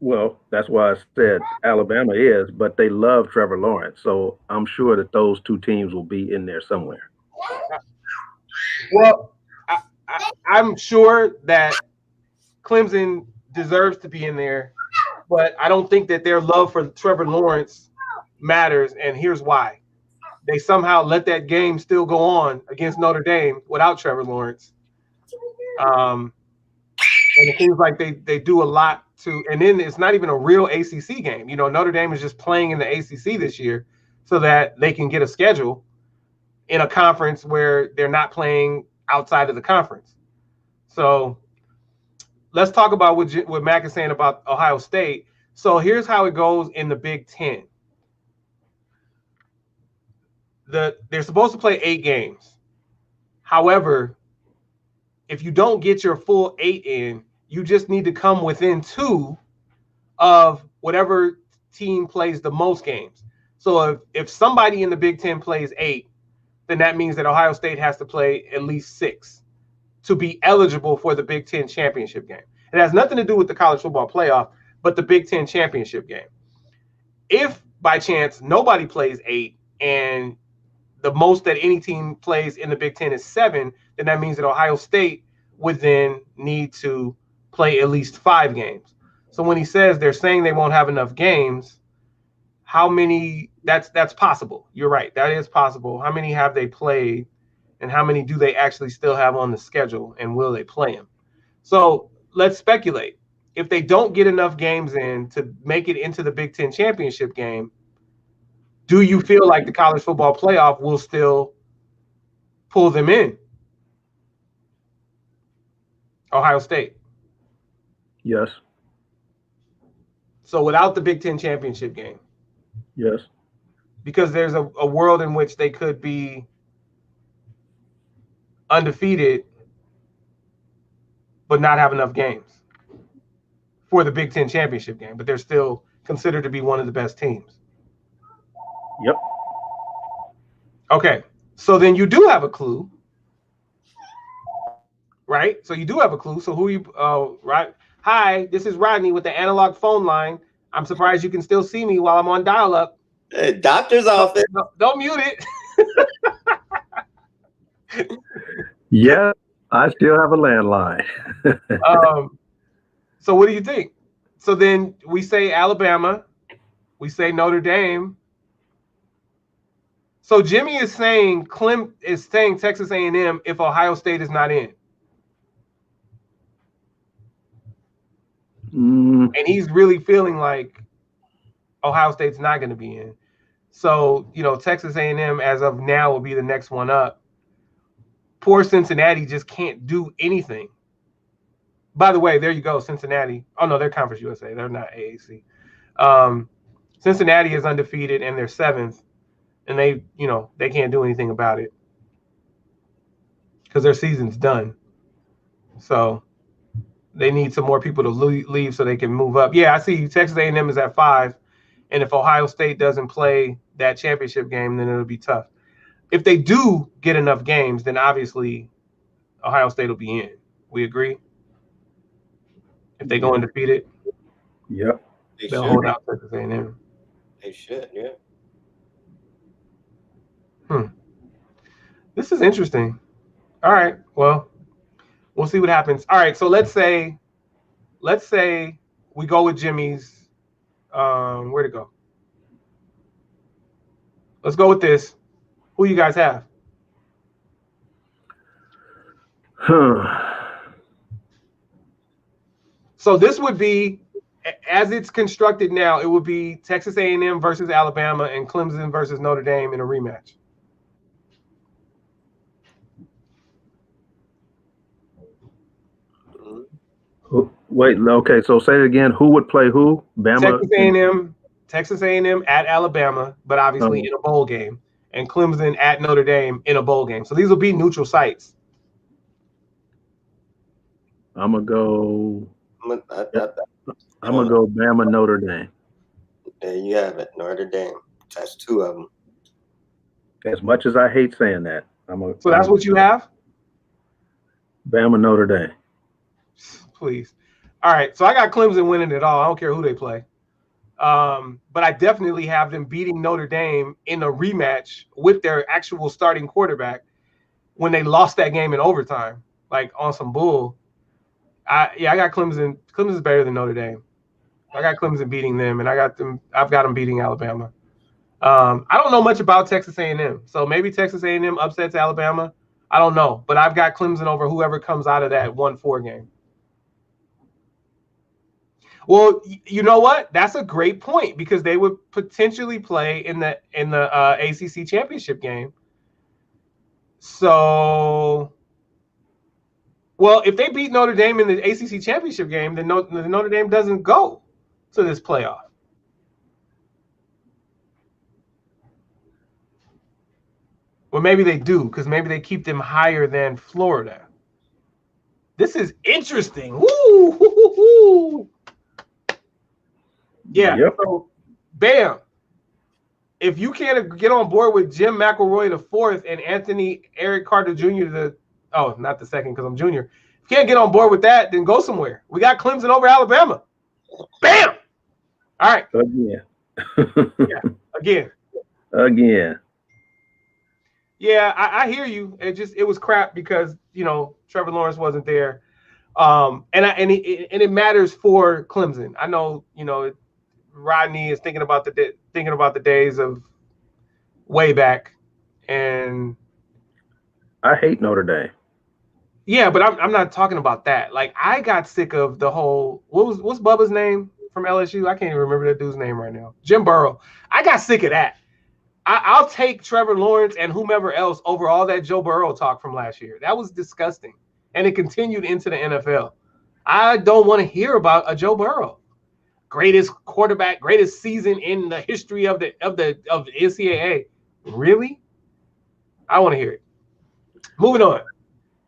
Well, that's why I said Alabama is, but they love Trevor Lawrence. So I'm sure that those 2 teams will be in there somewhere. Well, I'm sure that Clemson deserves to be in there, but I don't think that their love for Trevor Lawrence matters, and here's why. They somehow let that game still go on against Notre Dame without Trevor Lawrence. And it seems like they do a lot to, and then it's not even a real ACC game. Notre Dame is just playing in the ACC this year so that they can get a schedule in a conference where they're not playing outside of the conference. So let's talk about what Mac is saying about Ohio State. So here's how it goes in the Big Ten. They're supposed to play 8 games. However, if you don't get your full 8 in, you just need to come within 2 of whatever team plays the most games. So if somebody in the Big Ten plays 8, then that means that Ohio State has to play at least 6 to be eligible for the Big Ten championship game. It has nothing to do with the college football playoff, but the Big Ten championship game. If by chance nobody plays 8 and the most that any team plays in the Big Ten is 7, then that means that Ohio State would then need to play at least 5 games. So when he says they're saying they won't have enough games, how many? That's possible. You're right. That is possible. How many have they played, and how many do they actually still have on the schedule, and will they play them? So let's speculate. If they don't get enough games in to make it into the Big Ten championship game, do you feel like the college football playoff will still pull them in? Ohio State. Yes. So without the Big Ten championship game. Yes. Because there's a world in which they could be undefeated but not have enough games for the Big Ten championship game, but they're still considered to be one of the best teams. Yep. Okay, so then you do have a clue, right? So you do have a clue. So who you? Right. Hi, this is Rodney with the analog phone line. I'm surprised you can still see me while I'm on dial-up. Doctor's office. Don't mute it. Yeah, I still have a landline. So what do you think? So then we say Alabama, we say Notre Dame. So Jimmy is saying Texas A&M if Ohio State is not in. And he's really feeling like Ohio State's not going to be in. So, Texas A&M as of now will be the next one up. Poor Cincinnati just can't do anything. By the way, there you go, Cincinnati. Oh, no, they're Conference USA. They're not AAC. Cincinnati is undefeated, and they're 7th. And they can't do anything about it because their season's done. So They need some more people to leave so they can move up. Yeah, I see you. Texas A&M is at 5, and if Ohio State doesn't play that championship game, then it'll be tough. If they do get enough games, then obviously Ohio State will be in. We agree? If they go undefeated, Yep. they'll hold out Texas A&M. They should, yeah. This is interesting. All right, well, we'll see what happens. All right, so let's say we go with Jimmy's. Where to go? Let's go with this. Who you guys have? So this would be, as it's constructed now, it would be Texas A&M versus Alabama and Clemson versus Notre Dame in a rematch. Wait, okay, so say it again. Who would play who? Bama? Texas A&M at Alabama, but obviously in a bowl game, and Clemson at Notre Dame in a bowl game. So these will be neutral sites. I'm gonna go Bama Notre Dame. There you have it, Notre Dame. That's 2 of them. As much as I hate saying that, so that's what you have? Bama Notre Dame. Please. All right, so I got Clemson winning it all. I don't care who they play. But I definitely have them beating Notre Dame in a rematch with their actual starting quarterback when they lost that game in overtime, like on some bull. I got Clemson. Clemson's better than Notre Dame. I got Clemson beating them, and I've got them beating Alabama. I don't know much about Texas A&M, so maybe Texas A&M upsets Alabama. I don't know, but I've got Clemson over whoever comes out of that 1-4 game. Well, you know what? That's a great point because they would potentially play in the ACC championship game. So, well, if they beat Notre Dame in the ACC championship game, then Notre Dame doesn't go to this playoff. Well, maybe they do because maybe they keep them higher than Florida. This is interesting. Woo! Yeah. Yep. So, bam. If you can't get on board with Jim McElroy the 4th and Anthony Eric Carter Jr. Not the second because I'm junior. If you can't get on board with that, then go somewhere. We got Clemson over Alabama. Bam. All right. Again. Again. Yeah, I hear you. It was crap because Trevor Lawrence wasn't there, and it matters for Clemson. I know Rodney is thinking about the days of way back, and I hate Notre Dame. Yeah, but I'm not talking about that. Like I got sick of the whole what's Bubba's name from LSU? I can't even remember that dude's name right now. Jim Burrow. I got sick of that. I'll take Trevor Lawrence and whomever else over all that Joe Burrow talk from last year. That was disgusting, and it continued into the NFL. I don't want to hear about a Joe Burrow, greatest quarterback, greatest season in the history of the NCAA. Really? I want to hear it. Moving on.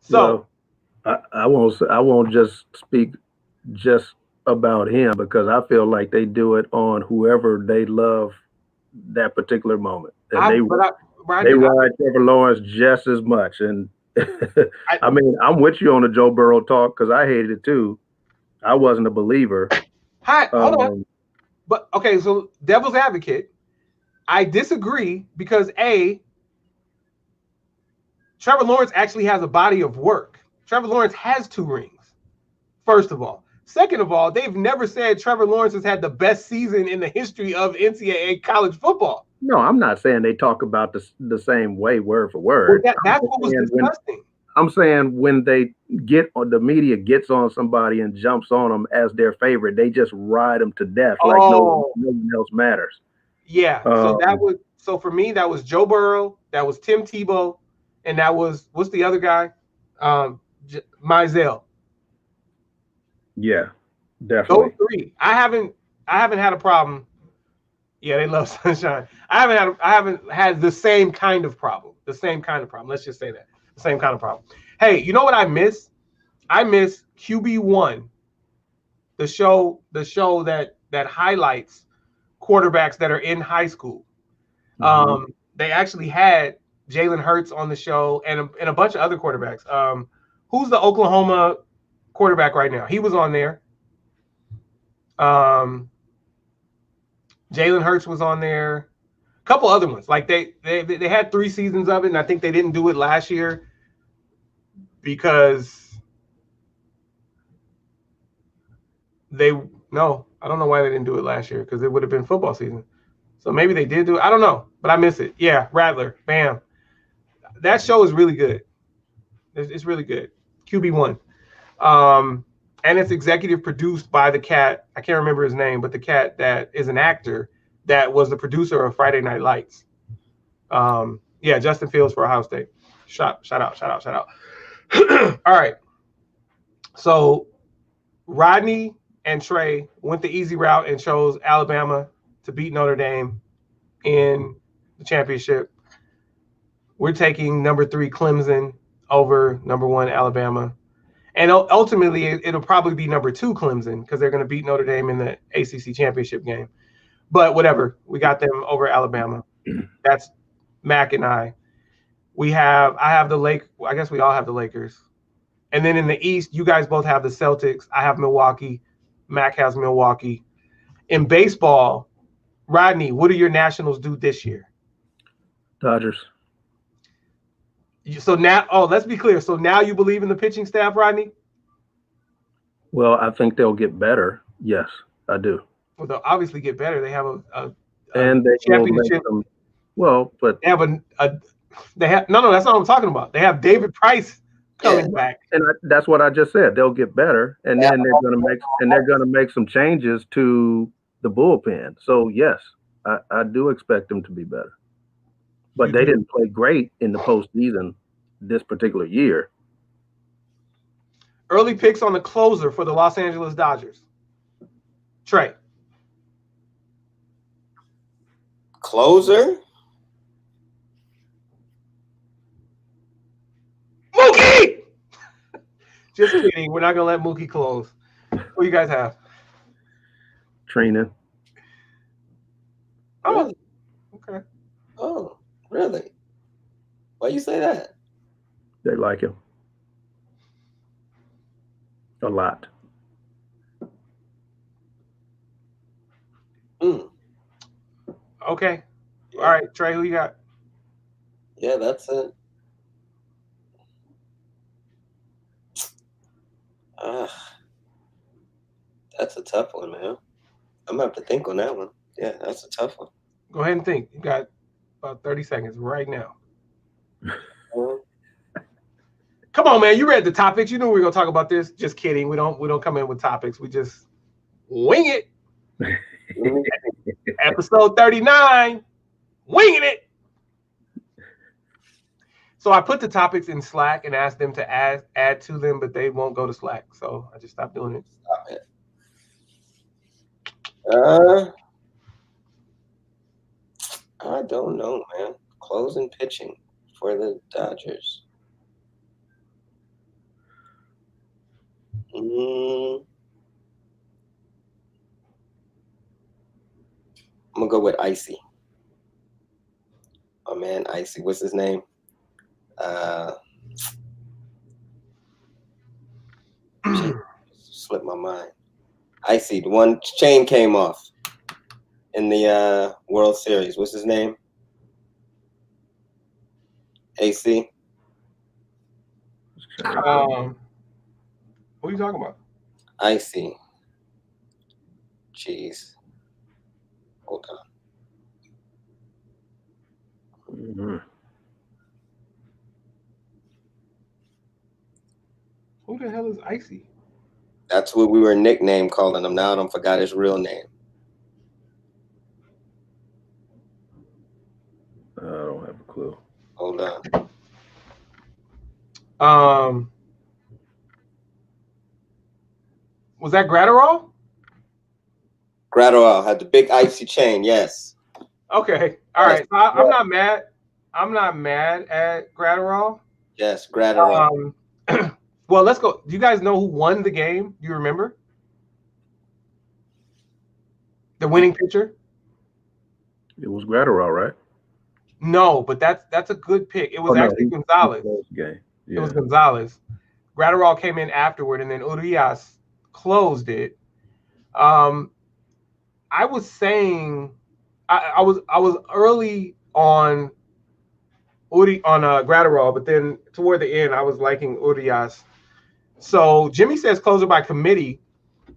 So I won't just speak just about him because I feel like they do it on whoever they love that particular moment. And they ride Trevor Lawrence just as much. And I mean, I'm with you on the Joe Burrow talk because I hated it too. I wasn't a believer. Hold on. But okay, so devil's advocate, I disagree because Trevor Lawrence actually has a body of work. Trevor Lawrence has 2 rings, first of all. Second of all, they've never said Trevor Lawrence has had the best season in the history of NCAA college football. No, I'm not saying they talk about the same way word for word. Well, that's what was disgusting. I'm saying when the media gets on somebody and jumps on them as their favorite, they just ride them to death like no one else matters. Yeah. So for me, that was Joe Burrow, that was Tim Tebow, and that was what's the other guy? Mizell. Yeah, definitely. Those 3. I haven't had a problem. Yeah, they love sunshine. I haven't had the same kind of problem. Let's just say that. The same kind of problem. Hey, you know what I miss? I miss QB1, the show that highlights quarterbacks that are in high school. They actually had Jalen Hurts on the show and a bunch of other quarterbacks. Who's the Oklahoma quarterback right now? He was on there. Jalen Hurts was on there. A couple other ones. Like they had 3 seasons of it, and I think they didn't do it last year because I don't know why they didn't do it last year, because it would have been football season. So maybe they did do it. I don't know, but I miss it. Yeah, Rattler. Bam. That show is really good. It's really good. QB1. And it's executive produced by the cat. I can't remember his name, but the cat that is an actor that was the producer of Friday Night Lights. Yeah, Justin Fields for Ohio State. Shout out. All right. So Rodney and Trey went the easy route and chose Alabama to beat Notre Dame in the championship. We're taking number 3 Clemson over number 1 Alabama. And ultimately, it'll probably be number 2 Clemson, because they're going to beat Notre Dame in the ACC championship game. But whatever, we got them over Alabama. That's Mac and I. I have the Lake. I guess we all have the Lakers. And then in the East, you guys both have the Celtics. I have Milwaukee. Mac has Milwaukee. In baseball, Rodney, what do your Nationals do this year? Dodgers. So now, let's be clear. So now you believe in the pitching staff, Rodney? Well, I think they'll get better. Yes, I do. Well, they'll obviously get better. They have a and they championship. But they have no. That's not what I'm talking about. They have David Price coming back, and that's what I just said. They'll get better, and then they're gonna make some changes to the bullpen. So yes, I do expect them to be better. But they didn't play great in the postseason this particular year. Early picks on the closer for the Los Angeles Dodgers. Trey. Closer? Mookie! Just kidding. We're not going to let Mookie close. What do you guys have? Trina. Oh, really? Okay. Oh, really? Why you say that? They like him. A lot. Okay. Yeah. All right, Trey, who you got? Yeah, that's it. That's a tough one, man. I'm gonna have to think on that one. Yeah, that's a tough one. Go ahead and think. You got about 30 seconds right now. Come on, man. You read the topics. You knew we were gonna talk about this. Just kidding. We don't come in with topics. We just wing it. Episode 39. Winging it. So I put the topics in Slack and asked them to add to them, but they won't go to Slack. So I just stopped doing it. Stop it. I don't know, man. Closing pitching for the Dodgers. I'm gonna go with Icy. Oh man, Icy. What's his name? Slipped my mind. Icy. The one chain came off in the World Series. What's his name? AC. What are you talking about? Icy. Jeez. Hold on. Mm-hmm. Who the hell is Icy? That's what we were nicknamed calling him. Now I don't forgot his real name. I don't have a clue. Hold on. Was that Gratterall? Gratterall had the big icy chain. Yes. Okay. All right. So I'm not mad. I'm not mad at Gratterall. Yes, Gratterall. Well, let's go. Do you guys know who won the game? Do you remember? The winning pitcher? It was Gratterall, right? No, but that's a good pick. It was actually Gonzalez. Game. Yeah. It was Gonzalez. Gratterall came in afterward, and then Urias closed it. I was saying I was early on Gratterall, but then toward the end I was liking Urias. So Jimmy says closer by committee.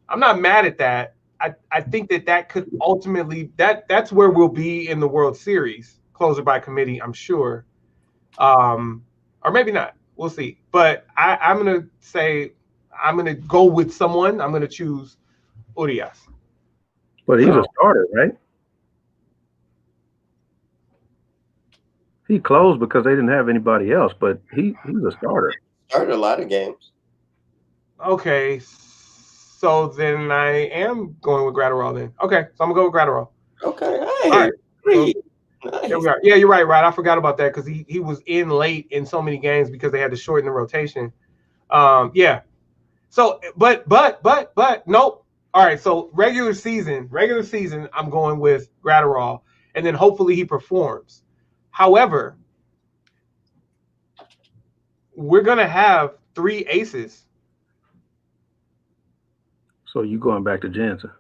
I'm not mad at that. I think that could ultimately that's where we'll be in the World Series. Closer by committee, I'm sure. Or maybe not. We'll see. But I'm gonna say I'm gonna go with someone. I'm gonna choose Urias. But he's a starter, right? He closed because they didn't have anybody else, but he's a starter. Started a lot of games. Okay, so then I am going with Gratterall then. Okay, so I'm gonna go with Gratterall. Okay, all right. Nice. Yeah, you're right, Rod. I forgot about that because he was in late in so many games because they had to shorten the rotation. Yeah. So, but nope. All right. So regular season, I'm going with Gratterall, and then hopefully he performs. However, we're gonna have 3 aces. So you going back to Jansen?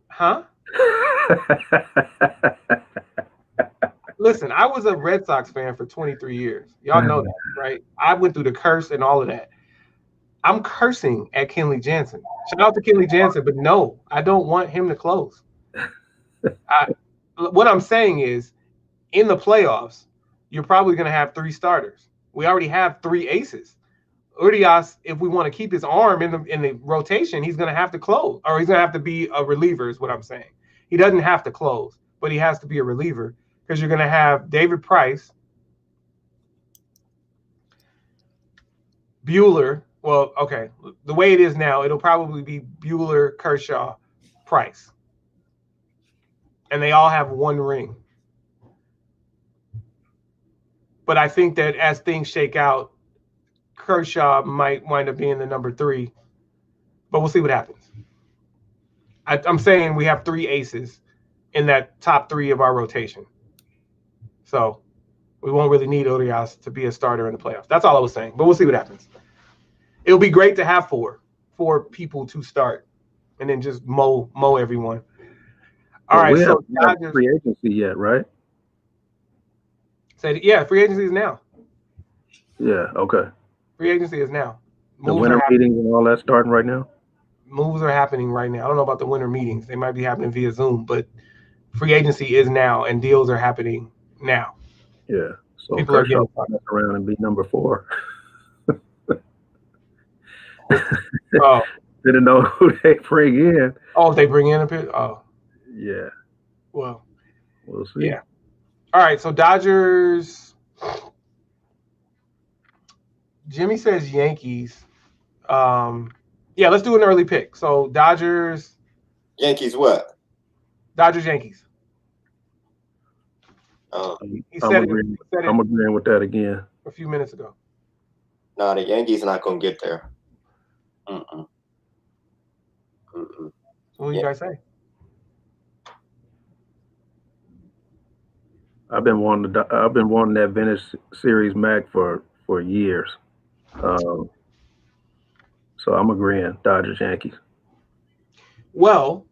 Huh? Listen, I was a Red Sox fan for 23 years. Y'all know that, right? I went through the curse and all of that. I'm cursing at Kenley Jansen. Shout out to Kenley Jansen, but no, I don't want him to close. What I'm saying is, in the playoffs, you're probably going to have 3 starters. We already have 3 aces. Urias, if we want to keep his arm in the rotation, he's going to have to close, or he's going to have to be a reliever is what I'm saying. He doesn't have to close, but he has to be a reliever because you're going to have David Price, Buehler. Well, okay, the way it is now, it'll probably be Buehler, Kershaw, Price. And they all have 1 ring. But I think that as things shake out, Kershaw might wind up being the number 3. But we'll see what happens. I'm saying we have 3 aces in that top 3 of our rotation. So we won't really need Urias to be a starter in the playoffs. That's all I was saying. But we'll see what happens. It'll be great to have 4 people to start and then just mow everyone. All right, so we haven't free agency yet, right? Yeah, free agency is now. Yeah, okay. Free agency is now. The winter meetings and all that starting right now? Moves are happening right now. I don't know about the winter meetings. They might be happening via Zoom, but free agency is now and deals are happening now. Yeah. So people are getting around and be number 4. Oh. Didn't know who they bring in. Oh, if they bring in a bit? Oh. Yeah. Well, we'll see. Yeah. All right, so Dodgers. Jimmy says Yankees. Yeah, let's do an early pick. So Dodgers. Yankees what? Dodgers Yankees. I'm agreeing with that again. A few minutes ago. No, the Yankees not gonna get there. So what do you guys say? I've been wanting that vintage series Mac for years. So I'm agreeing. Dodgers Yankees. Well,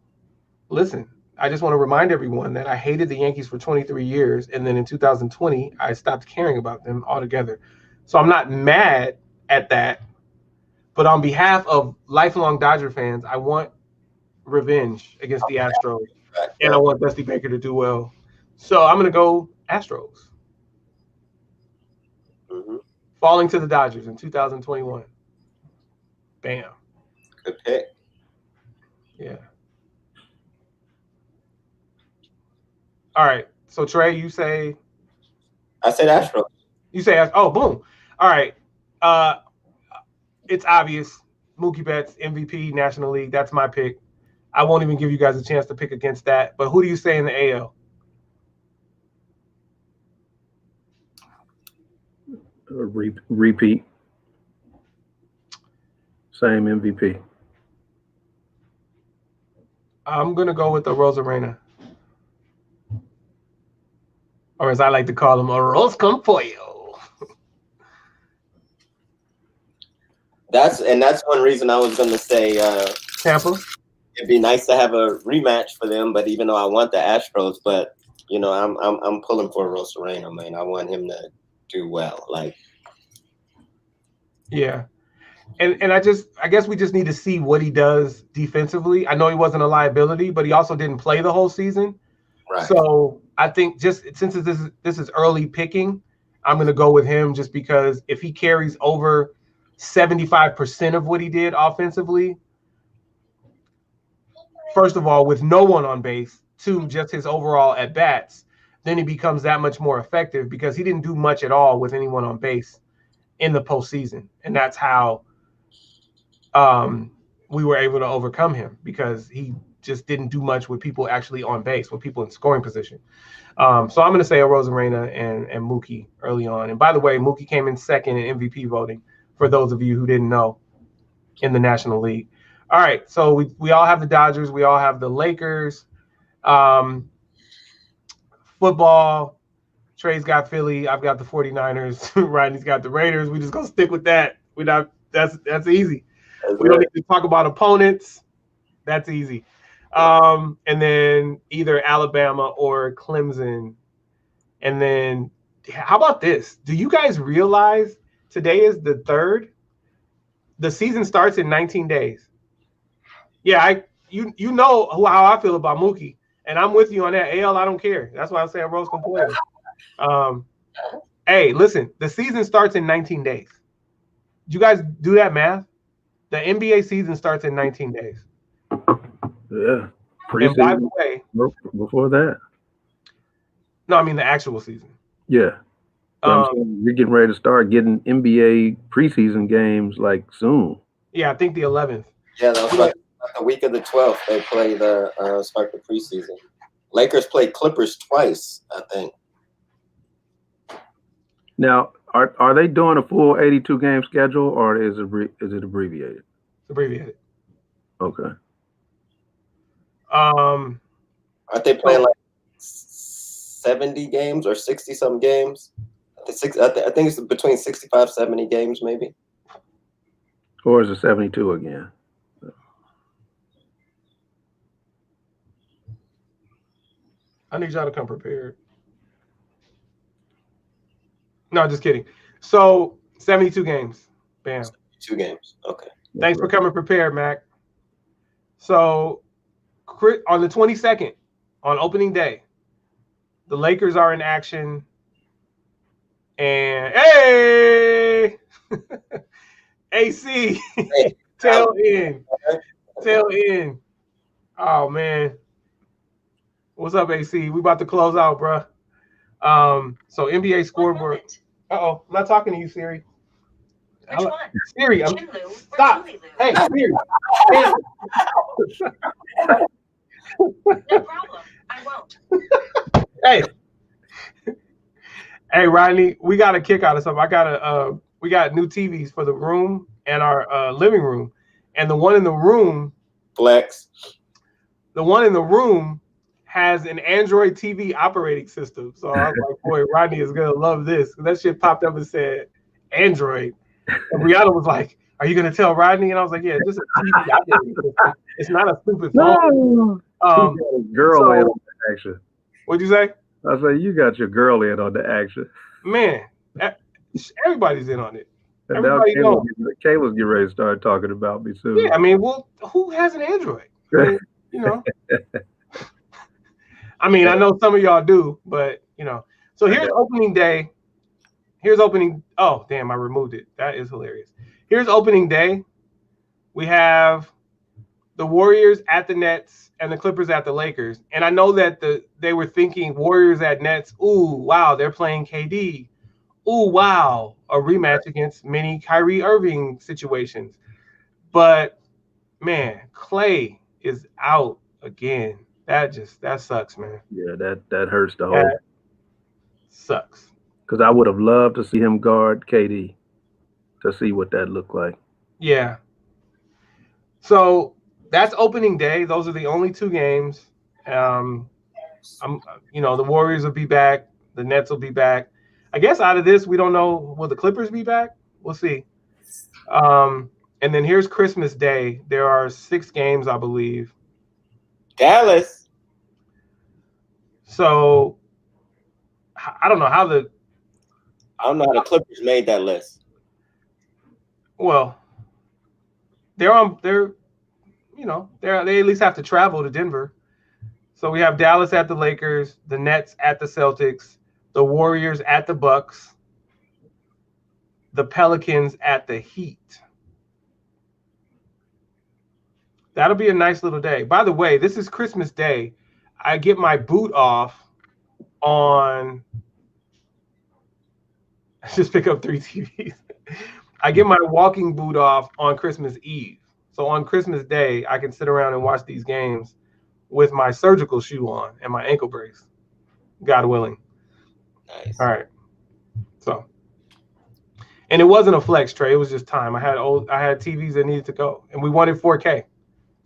listen, I just want to remind everyone that I hated the Yankees for 23 years, and then in 2020 I stopped caring about them altogether. So I'm not mad at that, but on behalf of lifelong Dodger fans, I want revenge against the Astros, and I want Dusty Baker to do well. So I'm going to go Astros. Falling to the Dodgers in 2021. Bam. Good pick. Yeah. All right. So Trey, you say? I said Astros. You say Astros. Oh, boom. All right. It's obvious. Mookie Betts, MVP, National League. That's my pick. I won't even give you guys a chance to pick against that. But who do you say in the AL? Repeat. Same MVP. I'm gonna go with the Rosarena, or as I like to call him, arroz con pollo. That's one reason I was gonna say Tampa. it'd be nice to have a rematch for them, but even though I want the Astros, but you know, I'm pulling for Rosarena, man. I want him to do well. Like, yeah. And I guess we just need to see what he does defensively. I know he wasn't a liability, but he also didn't play the whole season. right. So I think just since this is early picking, I'm gonna go with him just because if he carries over 75% of what he did offensively, first of all, with no one on base, two, just his overall at bats, then he becomes that much more effective because he didn't do much at all with anyone on base in the postseason, and that's how we were able to overcome him because he just didn't do much with people actually on base, with people in scoring position. So I'm going to say a Rosarena and Mookie early on. And by the way, Mookie came in second in MVP voting, for those of you who didn't know, in the National League. All right, so we all have the Dodgers. We all have the Lakers. Football, Trey's got Philly. I've got the 49ers. Rodney's got the Raiders. We just going to stick with that. That's easy. We don't need to talk about opponents. That's easy. And then either Alabama or Clemson. And then how about this? Do you guys realize today is the 3rd? The season starts in 19 days. Yeah, you know how I feel about Mookie. And I'm with you on that. AL, I don't care. That's why I say I'm Rose Compoyer. Hey, listen, the season starts in 19 days. Did you guys do that math? The NBA season starts in 19 days. Yeah. And by the way, before that. No, I mean the actual season. Yeah. You're getting ready to start getting NBA preseason games like soon. Yeah, I think the 11th. Yeah, that was like the week of the 12th. They play start the preseason. Lakers played Clippers twice, I think. Now, are they doing a full 82 game schedule or is it abbreviated? It's abbreviated. Okay. Aren't they playing like 70 games or 60 some games? I think it's between 65, 70 games maybe. Or is it 72 again? I need y'all to come prepared. No, just kidding. So 72 games. Bam. 2 games. Okay. Thanks for coming prepared, Mac. So on the 22nd, on opening day, the Lakers are in action. And hey, AC, tail in. Oh man, what's up, AC? We about to close out, bro. So NBA scoreboard. I'm not talking to you, Siri. Which one? Siri, stop. Hey, Siri. No problem. I won't. Hey, Rodney, we got a kick out of something. We got new TVs for the room and our living room, and the one in the room, Flex. The one in the room has an Android TV operating system. So I was like, boy, Rodney is gonna love this. That shit popped up and said Android, and Brianna was like, "Are you gonna tell Rodney?" And I was like, "Yeah, just a TV operating system. It's not a stupid phone." Girl in on the action. What'd you say? I say you got your girl in on the action. Man, everybody's in on it. And now Kayla's getting ready to start talking about me soon. Yeah, I mean, well, who has an Android? I mean, you know. I mean, I know some of y'all do, but you know. So here's opening day. Oh, damn, I removed it. That is hilarious. Here's opening day. We have the Warriors at the Nets and the Clippers at the Lakers. And I know that they were thinking Warriors at Nets. Ooh, wow, they're playing KD. Ooh, wow, a rematch against many Kyrie Irving situations. But man, Clay is out again. That sucks, man. Yeah, that hurts the whole. Sucks. because I would have loved to see him guard KD to see what that looked like. Yeah. So that's opening day. Those are the only two games. The Warriors will be back. The Nets will be back. I guess out of this, we don't know. Will the Clippers be back? We'll see. And then here's Christmas Day. There are 6 games, I believe. Dallas. So I don't know how the Clippers made that list. Well, they at least have to travel to Denver. So we have Dallas at the Lakers, the Nets at the Celtics, the Warriors at the Bucks, the Pelicans at the Heat. That'll be a nice little day. By the way, this is Christmas Day. I get my boot off on. Just pick up 3 TVs. I get my walking boot off on Christmas Eve. So on Christmas Day, I can sit around and watch these games with my surgical shoe on and my ankle brace, God willing. Nice. All right. So, and it wasn't a flex, Trey. It was just time. I had TVs that needed to go, and we wanted 4K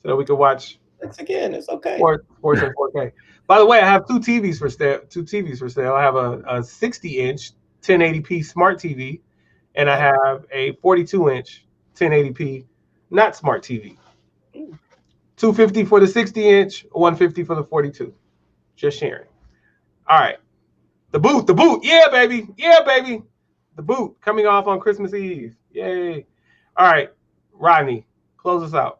so that we could watch. It's okay. Sports in 4K. By the way, I have 2 TVs for sale. I have a 60-inch 1080p smart TV, and I have a 42-inch 1080p not smart TV. $250 for the 60-inch, $150 for the 42. Just sharing. All right. The boot. Yeah, baby. The boot coming off on Christmas Eve. Yay. All right. Rodney, close us out.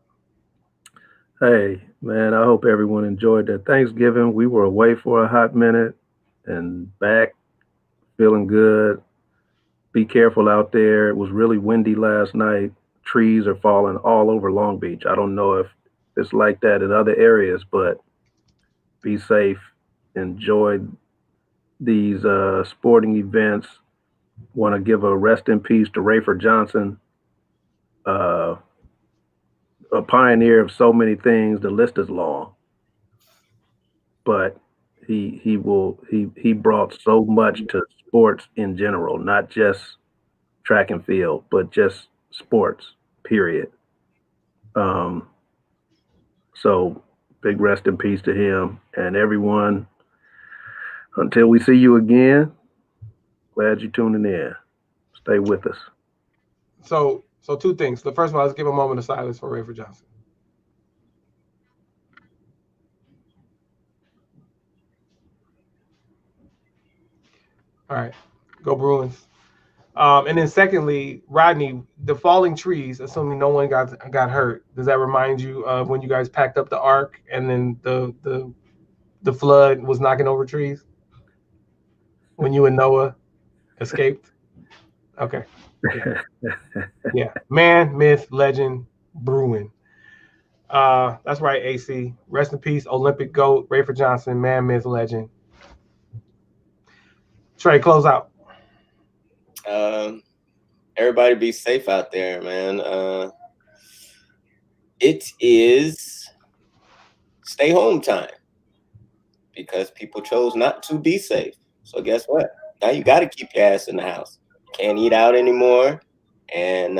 Hey, man, I hope everyone enjoyed their Thanksgiving. We were away for a hot minute and back feeling good. Be careful out there. It was really windy last night. Trees are falling all over Long Beach. I don't know if it's like that in other areas, but be safe. Enjoy these sporting events. Want to give a rest in peace to Rayford Johnson, a pioneer of so many things. The list is long, but he brought so much to sports in general, not just track and field, but just sports, period. So big rest in peace to him and everyone. Until we see you again, glad you're tuning in. Stay with us. So 2 things. The first one, let's give a moment of silence for Rayford Johnson. All right, go Bruins. And then secondly, Rodney, the falling trees, assuming no one got hurt, does that remind you of when you guys packed up the ark and then the flood was knocking over trees? When you and Noah escaped? Okay. Yeah. Man, myth, legend, Bruin. That's right, AC. Rest in peace, Olympic GOAT, Rayford Johnson, man, myth, legend. Trey, close out. Everybody be safe out there, man. It is stay home time because people chose not to be safe. So guess what? Now you got to keep your ass in the house. Can't eat out anymore. And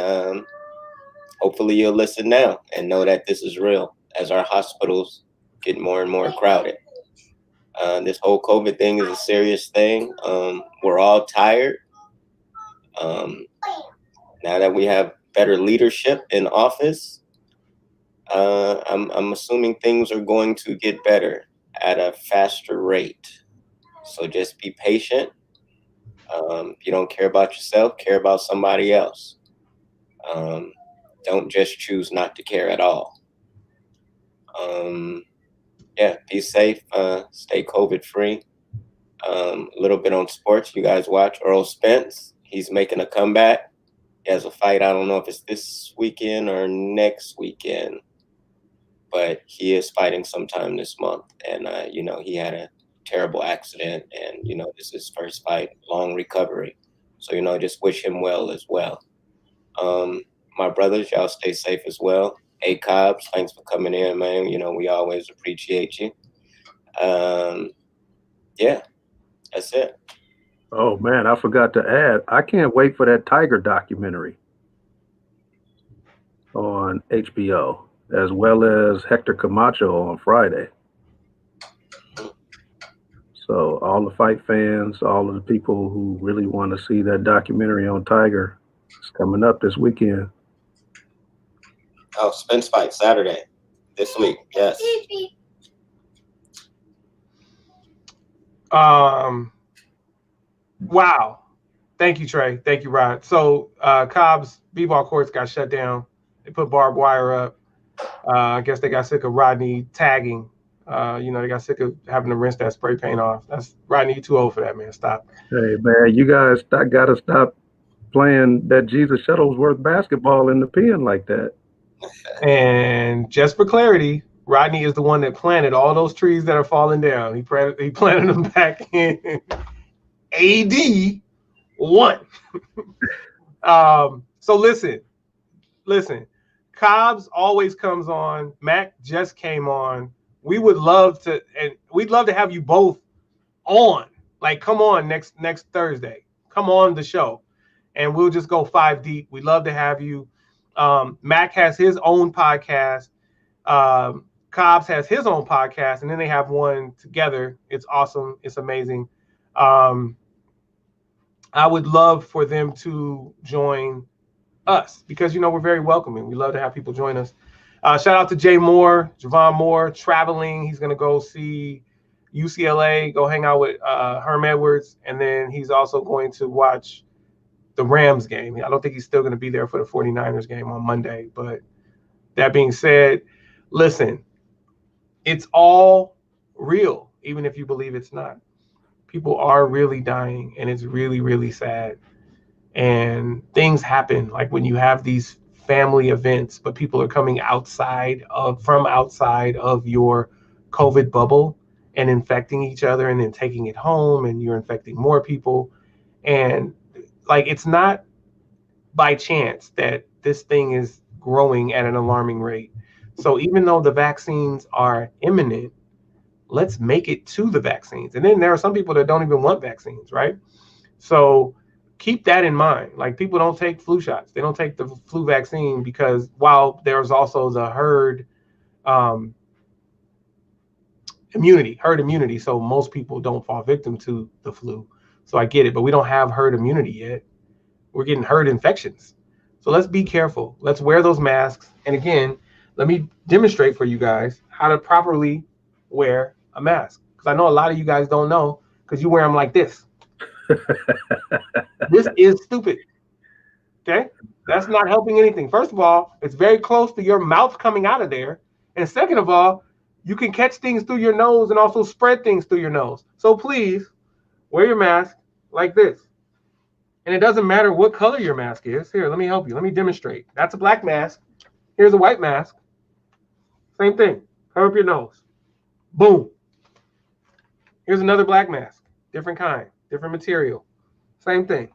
hopefully you'll listen now and know that this is real as our hospitals get more and more crowded. This whole COVID thing is a serious thing. We're all tired. Now that we have better leadership in office, I'm assuming things are going to get better at a faster rate. So just be patient. If you don't care about yourself, care about somebody else. Don't just choose not to care at all. Be safe. Stay COVID free. A little bit on sports. You guys watch Earl Spence. He's making a comeback. He has a fight. I don't know if it's this weekend or next weekend, but he is fighting sometime this month. And, he had a terrible accident and, this is his first fight, long recovery. So, just wish him well as well. My brothers, y'all stay safe as well. Hey, Cobbs, thanks for coming in, man. We always appreciate you. That's it. Oh man, I forgot to add. I can't wait for that Tiger documentary on HBO, as well as Hector Camacho on Friday. So all the fight fans, all of the people who really want to see that documentary on Tiger, it's coming up this weekend. Oh, Spence fight Saturday this week. Yes. Wow. Thank you, Trey. Thank you, Rod. So Cobb's b-ball courts got shut down. They put barbed wire up. I guess they got sick of Rodney tagging. They got sick of having to rinse that spray paint off. That's Rodney, you too old for that, man. Stop. Hey man, you guys got to stop playing that Jesus Shuttlesworth basketball in the pen like that. And just for clarity, Rodney is the one that planted all those trees that are falling down. He planted them back in AD 1. So listen. Cobbs always comes on. Mac just came on. We'd love to have you both on. Like, come on next Thursday. Come on the show, and we'll just go 5 deep. We'd love to have you. Mac has his own podcast. Cobbs has his own podcast, and then they have one together. It's awesome. It's amazing. I would love for them to join us because, we're very welcoming. We love to have people join us. Shout out to Jay Moore, TreVon Moore, traveling. He's going to go see UCLA, go hang out with Herm Edwards, and then he's also going to watch the Rams game. I don't think he's still going to be there for the 49ers game on Monday. But that being said, listen, it's all real, even if you believe it's not. People are really dying, and it's really, really sad. And things happen, like when you have these family events, but people are coming from outside of your COVID bubble and infecting each other and then taking it home, and you're infecting more people. And like, it's not by chance that this thing is growing at an alarming rate. So even though the vaccines are imminent, let's make it to the vaccines. And then there are some people that don't even want vaccines, right? So keep that in mind. Like, people don't take flu shots. They don't take the flu vaccine because while there's also the herd immunity. So most people don't fall victim to the flu. So I get it, but we don't have herd immunity yet. We're getting herd infections. So let's be careful. Let's wear those masks. And again, let me demonstrate for you guys how to properly wear a mask. Because I know a lot of you guys don't know because you wear them like this. This is stupid. Okay? That's not helping anything. First of all, it's very close to your mouth coming out of there. And second of all, you can catch things through your nose and also spread things through your nose. So please wear your mask like this. And it doesn't matter what color your mask is. Here, let me help you. Let me demonstrate. That's a black mask. Here's a white mask. Same thing. Cover up your nose. Boom. Here's another black mask. Different kind, different material. Same thing.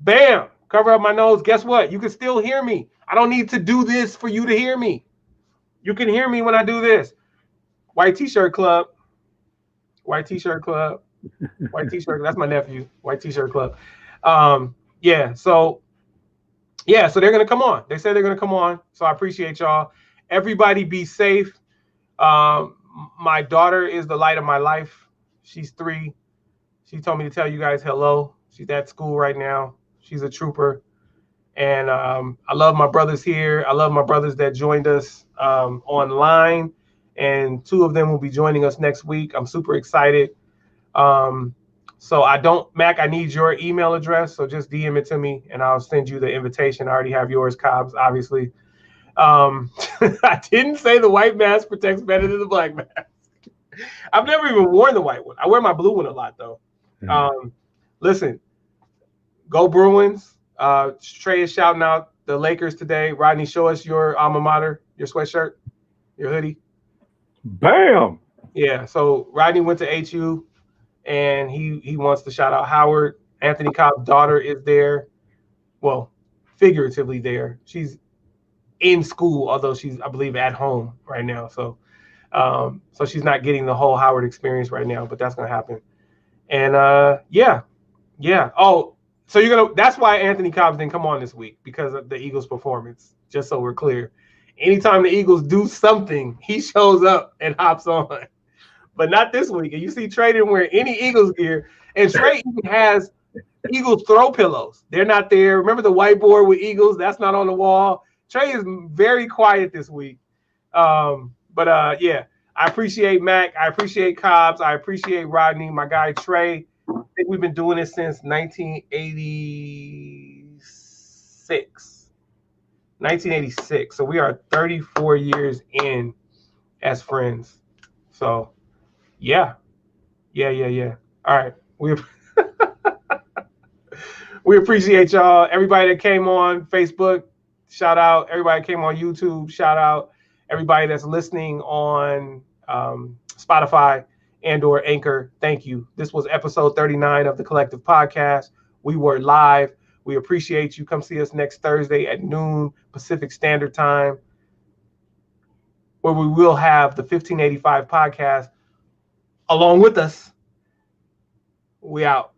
Bam. Cover up my nose. Guess what? You can still hear me. I don't need to do this for you to hear me. You can hear me when I do this. White T-shirt club. White T-shirt club. White T-shirt. That's my nephew. White T-shirt club. So they're gonna come on. They said they're gonna come on. So I appreciate y'all. Everybody be safe. My daughter is the light of my life. She's 3. She told me to tell you guys hello. She's at school right now. She's a trooper. And I love my brothers here. I love my brothers that joined us online. And 2 of them will be joining us next week. I'm super excited. Mac, I need your email address. So just DM it to me and I'll send you the invitation. I already have yours, Cobbs, obviously. I didn't say the white mask protects better than the black mask. I've never even worn the white one. I wear my blue one a lot, though. Listen, go Bruins. Trey is shouting out the Lakers today. Rodney, show us your alma mater, your sweatshirt, your hoodie. Bam! Yeah, so Rodney went to HU, and he wants to shout out Howard. Anthony Cobb's daughter is there. Well, figuratively there. She's in school, although she's, I believe, at home right now. So she's not getting the whole Howard experience right now, but that's going to happen. And yeah. Oh, so that's why Anthony Cobbs didn't come on this week, because of the Eagles' performance. Just so we're clear. Anytime the Eagles do something, he shows up and hops on. But not this week. And you see Trey didn't wear any Eagles gear. And Trey even has Eagles throw pillows. They're not there. Remember the whiteboard with Eagles? That's not on the wall. Trey is very quiet this week. But yeah, I appreciate Mac. I appreciate Cobbs. I appreciate Rodney, my guy Trey. I think we've been doing this since 1986. 1986. So we are 34 years in as friends. So yeah. All right. We appreciate y'all. Everybody that came on Facebook, shout out. Everybody that came on YouTube, shout out. Everybody that's listening on Spotify and or Anchor, thank you. This was episode 39 of the Collective Podcast. We were live. We appreciate you. Come see us next Thursday at noon Pacific Standard Time, where we will have the 1585 podcast along with us. We out.